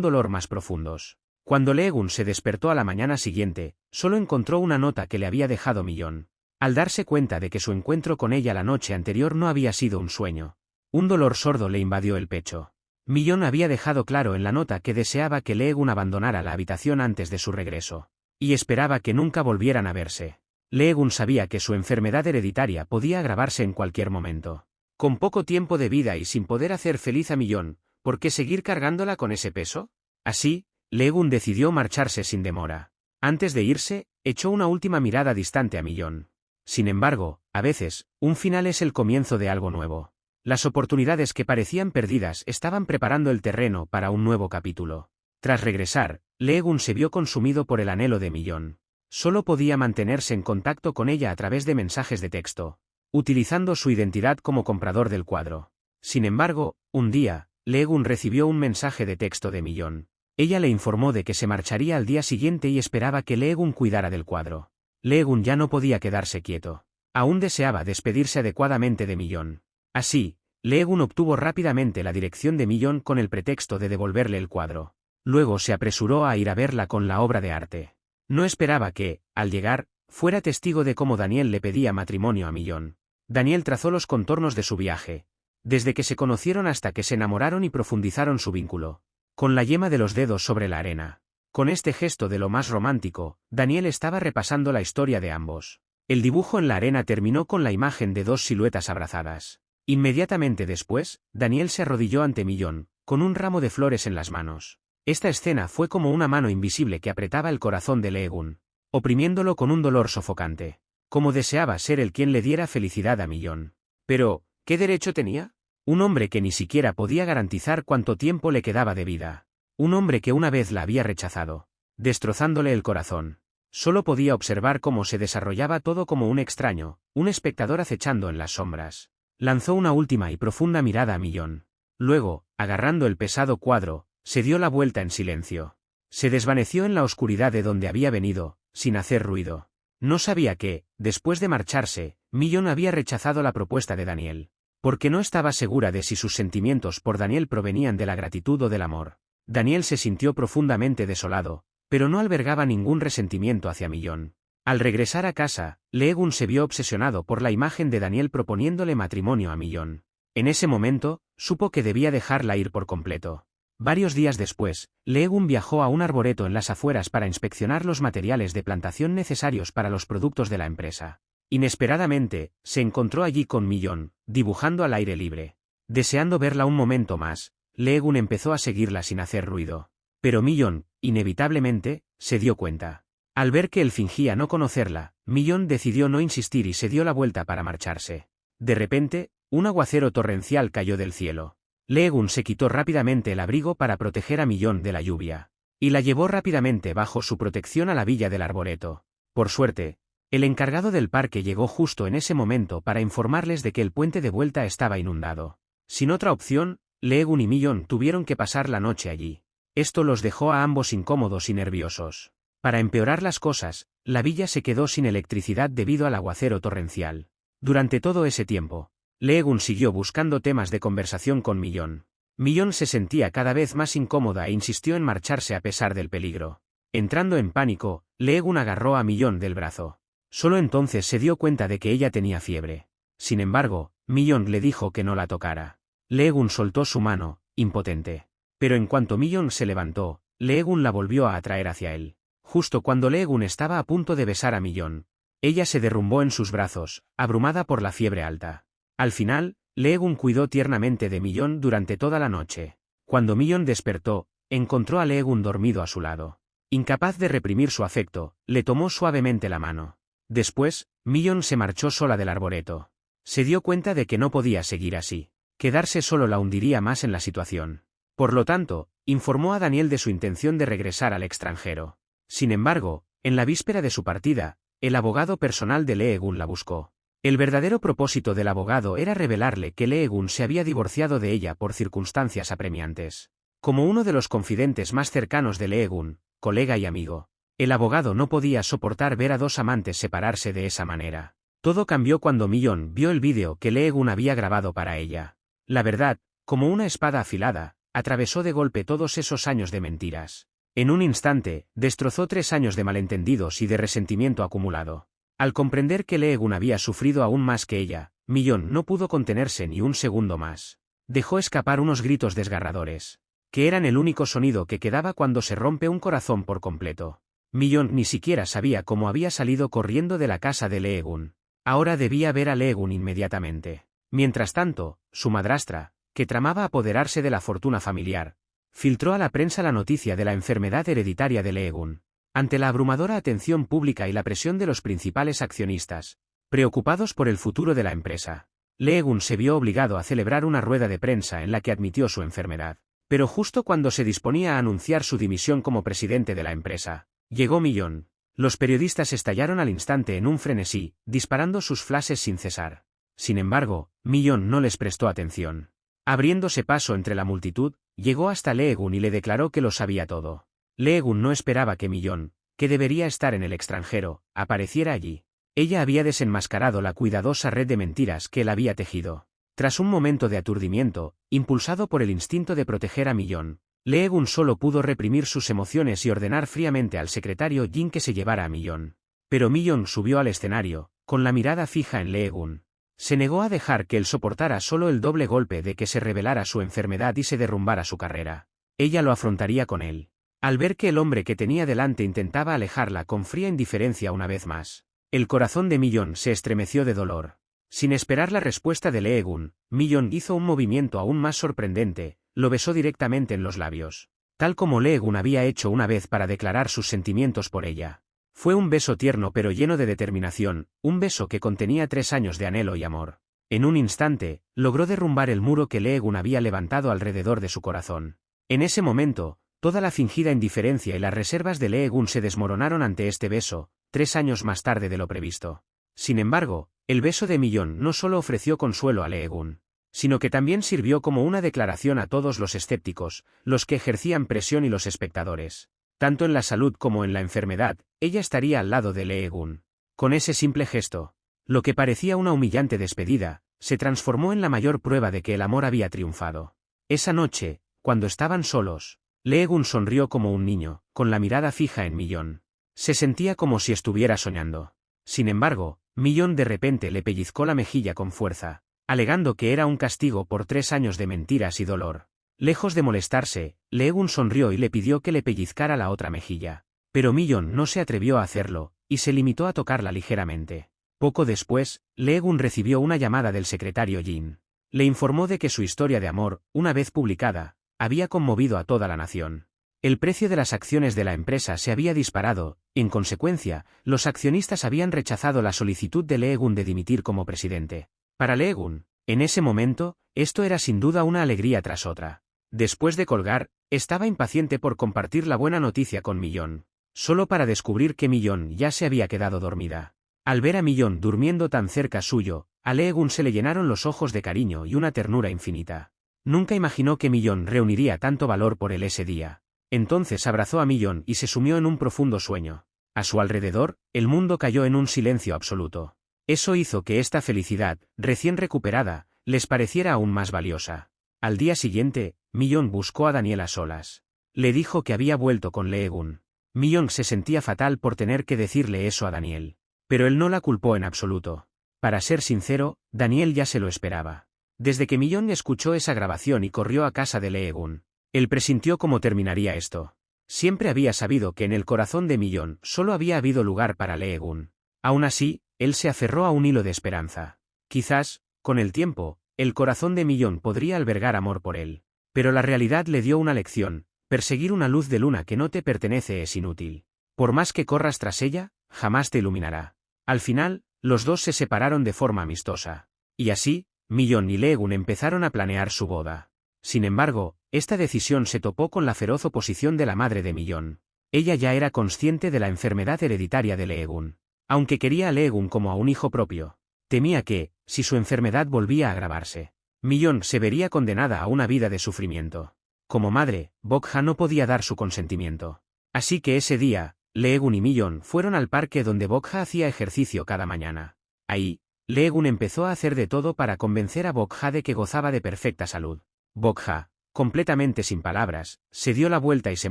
dolor más profundos. Cuando Lee-gun se despertó a la mañana siguiente, solo encontró una nota que le había dejado Millón. Al darse cuenta de que su encuentro con ella la noche anterior no había sido un sueño, un dolor sordo le invadió el pecho. Millón había dejado claro en la nota que deseaba que Lee-gun abandonara la habitación antes de su regreso, y esperaba que nunca volvieran a verse. Lee-gun sabía que su enfermedad hereditaria podía agravarse en cualquier momento. Con poco tiempo de vida y sin poder hacer feliz a Millón, ¿por qué seguir cargándola con ese peso? Así, Lee-gun decidió marcharse sin demora. Antes de irse, echó una última mirada distante a Millón. Sin embargo, a veces, un final es el comienzo de algo nuevo. Las oportunidades que parecían perdidas estaban preparando el terreno para un nuevo capítulo. Tras regresar, Lee-gun se vio consumido por el anhelo de Millón. Solo podía mantenerse en contacto con ella a través de mensajes de texto, utilizando su identidad como comprador del cuadro. Sin embargo, un día, Lee-gun recibió un mensaje de texto de Millón. Ella le informó de que se marcharía al día siguiente y esperaba que Lee-gun cuidara del cuadro. Lee-gun ya no podía quedarse quieto. Aún deseaba despedirse adecuadamente de Millón. Así, Lee-gun obtuvo rápidamente la dirección de Millón con el pretexto de devolverle el cuadro. Luego se apresuró a ir a verla con la obra de arte. No esperaba que, al llegar, fuera testigo de cómo Daniel le pedía matrimonio a Millón. Daniel trazó los contornos de su viaje, desde que se conocieron hasta que se enamoraron y profundizaron su vínculo, con la yema de los dedos sobre la arena. Con este gesto de lo más romántico, Daniel estaba repasando la historia de ambos. El dibujo en la arena terminó con la imagen de dos siluetas abrazadas. Inmediatamente después, Daniel se arrodilló ante Millón, con un ramo de flores en las manos. Esta escena fue como una mano invisible que apretaba el corazón de Lee-gun, oprimiéndolo con un dolor sofocante. Como deseaba ser el quien le diera felicidad a Millón. Pero, ¿qué derecho tenía? Un hombre que ni siquiera podía garantizar cuánto tiempo le quedaba de vida. Un hombre que una vez la había rechazado, destrozándole el corazón. Solo podía observar cómo se desarrollaba todo como un extraño, un espectador acechando en las sombras. Lanzó una última y profunda mirada a Millón. Luego, agarrando el pesado cuadro, se dio la vuelta en silencio. Se desvaneció en la oscuridad de donde había venido, sin hacer ruido. No sabía que, después de marcharse, Millón había rechazado la propuesta de Daniel, porque no estaba segura de si sus sentimientos por Daniel provenían de la gratitud o del amor. Daniel se sintió profundamente desolado, pero no albergaba ningún resentimiento hacia Millón. Al regresar a casa, Lee-gun se vio obsesionado por la imagen de Daniel proponiéndole matrimonio a Millón. En ese momento, supo que debía dejarla ir por completo. Varios días después, Lee-gun viajó a un arboreto en las afueras para inspeccionar los materiales de plantación necesarios para los productos de la empresa. Inesperadamente, se encontró allí con Millón, dibujando al aire libre. Deseando verla un momento más, Lee-gun empezó a seguirla sin hacer ruido. Pero Millón, inevitablemente, se dio cuenta. Al ver que él fingía no conocerla, Millón decidió no insistir y se dio la vuelta para marcharse. De repente, un aguacero torrencial cayó del cielo. Lee-gun se quitó rápidamente el abrigo para proteger a Millón de la lluvia, y la llevó rápidamente bajo su protección a la villa del arboreto. Por suerte, el encargado del parque llegó justo en ese momento para informarles de que el puente de vuelta estaba inundado. Sin otra opción, Lee-gun y Millón tuvieron que pasar la noche allí. Esto los dejó a ambos incómodos y nerviosos. Para empeorar las cosas, la villa se quedó sin electricidad debido al aguacero torrencial. Durante todo ese tiempo, Lee-gun siguió buscando temas de conversación con Millón. Millón se sentía cada vez más incómoda e insistió en marcharse a pesar del peligro. Entrando en pánico, Lee-gun agarró a Millón del brazo. Solo entonces se dio cuenta de que ella tenía fiebre. Sin embargo, Millón le dijo que no la tocara. Lee-gun soltó su mano, impotente. Pero en cuanto Millón se levantó, Lee-gun la volvió a atraer hacia él. Justo cuando Lee-gun estaba a punto de besar a Millón, ella se derrumbó en sus brazos, abrumada por la fiebre alta. Al final, Lee-gun cuidó tiernamente de Millón durante toda la noche. Cuando Millón despertó, encontró a Lee-gun dormido a su lado. Incapaz de reprimir su afecto, le tomó suavemente la mano. Después, Millón se marchó sola del arboreto. Se dio cuenta de que no podía seguir así. Quedarse solo la hundiría más en la situación. Por lo tanto, informó a Daniel de su intención de regresar al extranjero. Sin embargo, en la víspera de su partida, el abogado personal de Lee-gun la buscó. El verdadero propósito del abogado era revelarle que Lee-gun se había divorciado de ella por circunstancias apremiantes. Como uno de los confidentes más cercanos de Lee-gun, colega y amigo, el abogado no podía soportar ver a dos amantes separarse de esa manera. Todo cambió cuando Millón vio el vídeo que Lee-gun había grabado para ella. La verdad, como una espada afilada, atravesó de golpe todos esos años de mentiras. En un instante, destrozó 3 años de malentendidos y de resentimiento acumulado. Al comprender que Lee-gun había sufrido aún más que ella, Millón no pudo contenerse ni un segundo más. Dejó escapar unos gritos desgarradores, que eran el único sonido que quedaba cuando se rompe un corazón por completo. Millón ni siquiera sabía cómo había salido corriendo de la casa de Lee-gun. Ahora debía ver a Lee-gun inmediatamente. Mientras tanto, su madrastra, que tramaba apoderarse de la fortuna familiar, filtró a la prensa la noticia de la enfermedad hereditaria de Lee-gun. Ante la abrumadora atención pública y la presión de los principales accionistas, preocupados por el futuro de la empresa, Lee-gun se vio obligado a celebrar una rueda de prensa en la que admitió su enfermedad. Pero justo cuando se disponía a anunciar su dimisión como presidente de la empresa, llegó Millón. Los periodistas estallaron al instante en un frenesí, disparando sus flashes sin cesar. Sin embargo, Millón no les prestó atención. Abriéndose paso entre la multitud, llegó hasta Lee-gun y le declaró que lo sabía todo. Lee-gun no esperaba que Millón, que debería estar en el extranjero, apareciera allí. Ella había desenmascarado la cuidadosa red de mentiras que él había tejido. Tras un momento de aturdimiento, impulsado por el instinto de proteger a Millón, Lee-gun solo pudo reprimir sus emociones y ordenar fríamente al secretario Jin que se llevara a Millón. Pero Millón subió al escenario, con la mirada fija en Lee-gun. Se negó a dejar que él soportara solo el doble golpe de que se revelara su enfermedad y se derrumbara su carrera. Ella lo afrontaría con él. Al ver que el hombre que tenía delante intentaba alejarla con fría indiferencia una vez más, el corazón de Millón se estremeció de dolor. Sin esperar la respuesta de Lee-gun, Millón hizo un movimiento aún más sorprendente, lo besó directamente en los labios. Tal como Lee-gun había hecho una vez para declarar sus sentimientos por ella. Fue un beso tierno pero lleno de determinación, un beso que contenía 3 años de anhelo y amor. En un instante, logró derrumbar el muro que Lee-gun había levantado alrededor de su corazón. En ese momento, toda la fingida indiferencia y las reservas de Lee-gun se desmoronaron ante este beso, 3 años más tarde de lo previsto. Sin embargo, el beso de Millón no solo ofreció consuelo a Lee-gun, sino que también sirvió como una declaración a todos los escépticos, los que ejercían presión y los espectadores. Tanto en la salud como en la enfermedad, ella estaría al lado de Lee-gun. Con ese simple gesto, lo que parecía una humillante despedida, se transformó en la mayor prueba de que el amor había triunfado. Esa noche, cuando estaban solos, Lee-gun sonrió como un niño, con la mirada fija en Millón. Se sentía como si estuviera soñando. Sin embargo, Millón de repente le pellizcó la mejilla con fuerza, alegando que era un castigo por 3 años de mentiras y dolor. Lejos de molestarse, Lee-gun sonrió y le pidió que le pellizcara la otra mejilla. Pero Millón no se atrevió a hacerlo, y se limitó a tocarla ligeramente. Poco después, Lee-gun recibió una llamada del secretario Jin. Le informó de que su historia de amor, una vez publicada, había conmovido a toda la nación. El precio de las acciones de la empresa se había disparado, y en consecuencia, los accionistas habían rechazado la solicitud de Lee-gun de dimitir como presidente. Para Lee-gun, en ese momento, esto era sin duda una alegría tras otra. Después de colgar, estaba impaciente por compartir la buena noticia con Millón, solo para descubrir que Millón ya se había quedado dormida. Al ver a Millón durmiendo tan cerca suyo, a Lee-gun se le llenaron los ojos de cariño y una ternura infinita. Nunca imaginó que Millón reuniría tanto valor por él ese día. Entonces abrazó a Millón y se sumió en un profundo sueño. A su alrededor, el mundo cayó en un silencio absoluto. Eso hizo que esta felicidad, recién recuperada, les pareciera aún más valiosa. Al día siguiente, Millón buscó a Daniel a solas. Le dijo que había vuelto con Lee-gun. Millón se sentía fatal por tener que decirle eso a Daniel. Pero él no la culpó en absoluto. Para ser sincero, Daniel ya se lo esperaba. Desde que Millón escuchó esa grabación y corrió a casa de Lee Gun, él presintió cómo terminaría esto. Siempre había sabido que en el corazón de Millón solo había habido lugar para Lee Gun. Aún así, él se aferró a un hilo de esperanza. Quizás, con el tiempo, el corazón de Millón podría albergar amor por él. Pero la realidad le dio una lección: perseguir una luz de luna que no te pertenece es inútil. Por más que corras tras ella, jamás te iluminará. Al final, los dos se separaron de forma amistosa. Y así, Millón y Lee Gun empezaron a planear su boda. Sin embargo, esta decisión se topó con la feroz oposición de la madre de Millón. Ella ya era consciente de la enfermedad hereditaria de Lee Gun. Aunque quería a Lee Gun como a un hijo propio, temía que, si su enfermedad volvía a agravarse, Millón se vería condenada a una vida de sufrimiento. Como madre, Bokha no podía dar su consentimiento. Así que ese día, Lee Gun y Millón fueron al parque donde Bokha hacía ejercicio cada mañana. Ahí, Lee Gun empezó a hacer de todo para convencer a Bokha de que gozaba de perfecta salud. Bokha, completamente sin palabras, se dio la vuelta y se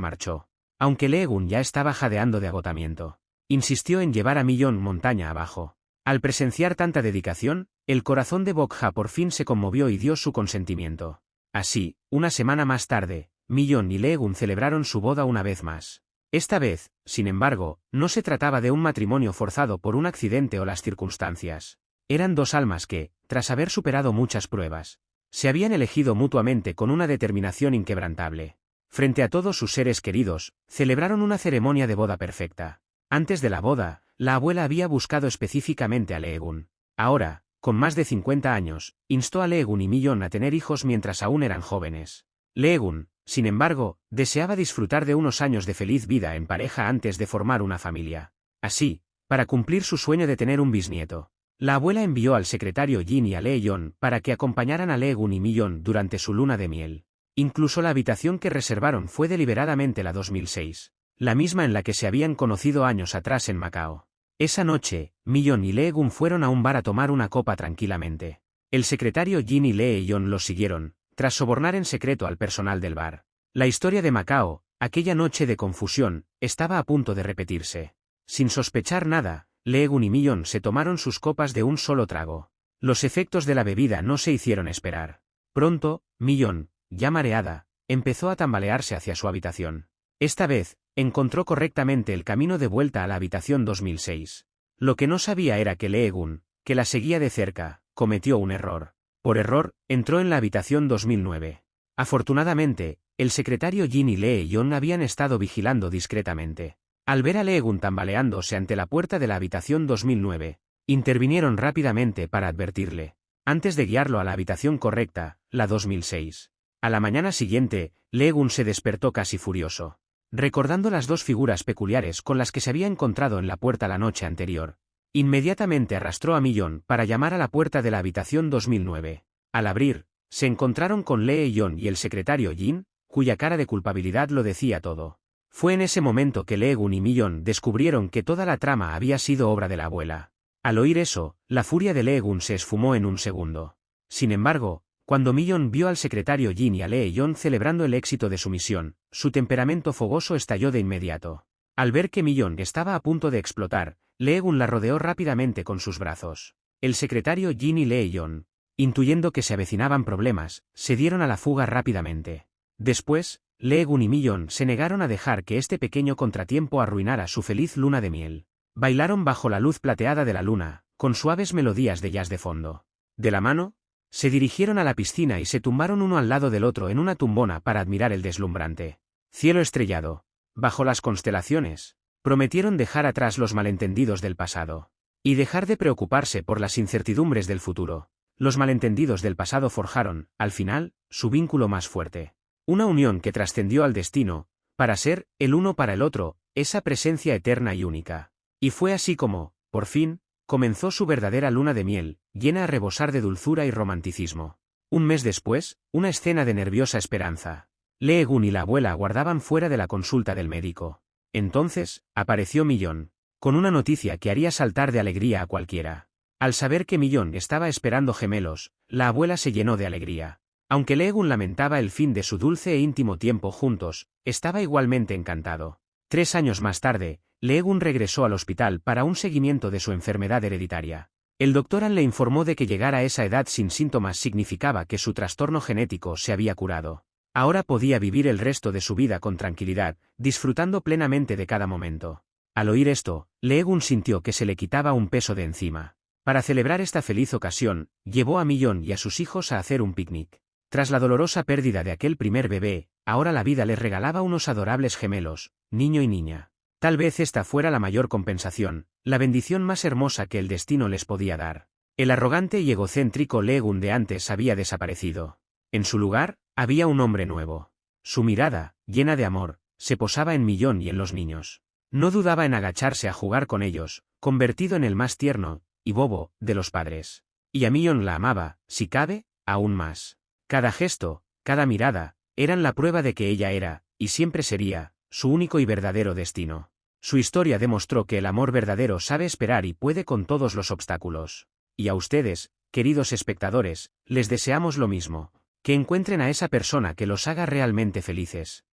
marchó. Aunque Lee Gun ya estaba jadeando de agotamiento, insistió en llevar a Millón montaña abajo. Al presenciar tanta dedicación, el corazón de Bokha por fin se conmovió y dio su consentimiento. Así, una semana más tarde, Millón y Lee Gun celebraron su boda una vez más. Esta vez, sin embargo, no se trataba de un matrimonio forzado por un accidente o las circunstancias. Eran dos almas que, tras haber superado muchas pruebas, se habían elegido mutuamente con una determinación inquebrantable. Frente a todos sus seres queridos, celebraron una ceremonia de boda perfecta. Antes de la boda, la abuela había buscado específicamente a Lee Gun. Ahora, con más de 50 años, instó a Lee Gun y Millón a tener hijos mientras aún eran jóvenes. Lee Gun, sin embargo, deseaba disfrutar de unos años de feliz vida en pareja antes de formar una familia. Así, para cumplir su sueño de tener un bisnieto, la abuela envió al secretario Jin y a Lee Yeon para que acompañaran a Lee Gun y Millón durante su luna de miel. Incluso la habitación que reservaron fue deliberadamente la 2006. La misma en la que se habían conocido años atrás en Macao. Esa noche, Millón y Lee Gun fueron a un bar a tomar una copa tranquilamente. El secretario Jin y Lee Yeon los siguieron, tras sobornar en secreto al personal del bar. La historia de Macao, aquella noche de confusión, estaba a punto de repetirse. Sin sospechar nada, Lee Gun y Millón se tomaron sus copas de un solo trago. Los efectos de la bebida no se hicieron esperar. Pronto, Millón, ya mareada, empezó a tambalearse hacia su habitación. Esta vez, encontró correctamente el camino de vuelta a la habitación 2006. Lo que no sabía era que Lee Gun, que la seguía de cerca, cometió un error. Por error, entró en la habitación 2009. Afortunadamente, el secretario Jin y Lee Yeon habían estado vigilando discretamente. Al ver a Lee Gun tambaleándose ante la puerta de la habitación 2009, intervinieron rápidamente para advertirle, antes de guiarlo a la habitación correcta, la 2006. A la mañana siguiente, Lee Gun se despertó casi furioso. Recordando las dos figuras peculiares con las que se había encontrado en la puerta la noche anterior, inmediatamente arrastró a Millón para llamar a la puerta de la habitación 2009. Al abrir, se encontraron con Lee Yeon y el secretario Jin, cuya cara de culpabilidad lo decía todo. Fue en ese momento que Lee Gun y Millón descubrieron que toda la trama había sido obra de la abuela. Al oír eso, la furia de Lee Gun se esfumó en un segundo. Sin embargo, cuando Millón vio al secretario Jin y a Lee Yeon celebrando el éxito de su misión, su temperamento fogoso estalló de inmediato. Al ver que Millón estaba a punto de explotar, Lee Gun la rodeó rápidamente con sus brazos. El secretario Jin y Lee Yeon, intuyendo que se avecinaban problemas, se dieron a la fuga rápidamente. Después, Lee Gun y Millón se negaron a dejar que este pequeño contratiempo arruinara su feliz luna de miel. Bailaron bajo la luz plateada de la luna, con suaves melodías de jazz de fondo. De la mano, se dirigieron a la piscina y se tumbaron uno al lado del otro en una tumbona para admirar el deslumbrante cielo estrellado. Bajo las constelaciones, prometieron dejar atrás los malentendidos del pasado y dejar de preocuparse por las incertidumbres del futuro. Los malentendidos del pasado forjaron, al final, su vínculo más fuerte. Una unión que trascendió al destino, para ser, el uno para el otro, esa presencia eterna y única. Y fue así como, por fin, comenzó su verdadera luna de miel, llena a rebosar de dulzura y romanticismo. Un mes después, una escena de nerviosa esperanza. Lee Gun y la abuela aguardaban fuera de la consulta del médico. Entonces, apareció Millón, con una noticia que haría saltar de alegría a cualquiera. Al saber que Millón estaba esperando gemelos, la abuela se llenó de alegría. Aunque Lee Gun lamentaba el fin de su dulce e íntimo tiempo juntos, estaba igualmente encantado. 3 años más tarde, Leegun regresó al hospital para un seguimiento de su enfermedad hereditaria. El doctor An le informó de que llegar a esa edad sin síntomas significaba que su trastorno genético se había curado. Ahora podía vivir el resto de su vida con tranquilidad, disfrutando plenamente de cada momento. Al oír esto, Leegun sintió que se le quitaba un peso de encima. Para celebrar esta feliz ocasión, llevó a Millón y a sus hijos a hacer un picnic. Tras la dolorosa pérdida de aquel primer bebé, ahora la vida les regalaba unos adorables gemelos, niño y niña. Tal vez esta fuera la mayor compensación, la bendición más hermosa que el destino les podía dar. El arrogante y egocéntrico Leegun de antes había desaparecido. En su lugar, había un hombre nuevo. Su mirada, llena de amor, se posaba en Millón y en los niños. No dudaba en agacharse a jugar con ellos, convertido en el más tierno y bobo de los padres. Y a Millón la amaba, si cabe, aún más. Cada gesto, cada mirada, eran la prueba de que ella era, y siempre sería, su único y verdadero destino. Su historia demostró que el amor verdadero sabe esperar y puede con todos los obstáculos. Y a ustedes, queridos espectadores, les deseamos lo mismo. Que encuentren a esa persona que los haga realmente felices.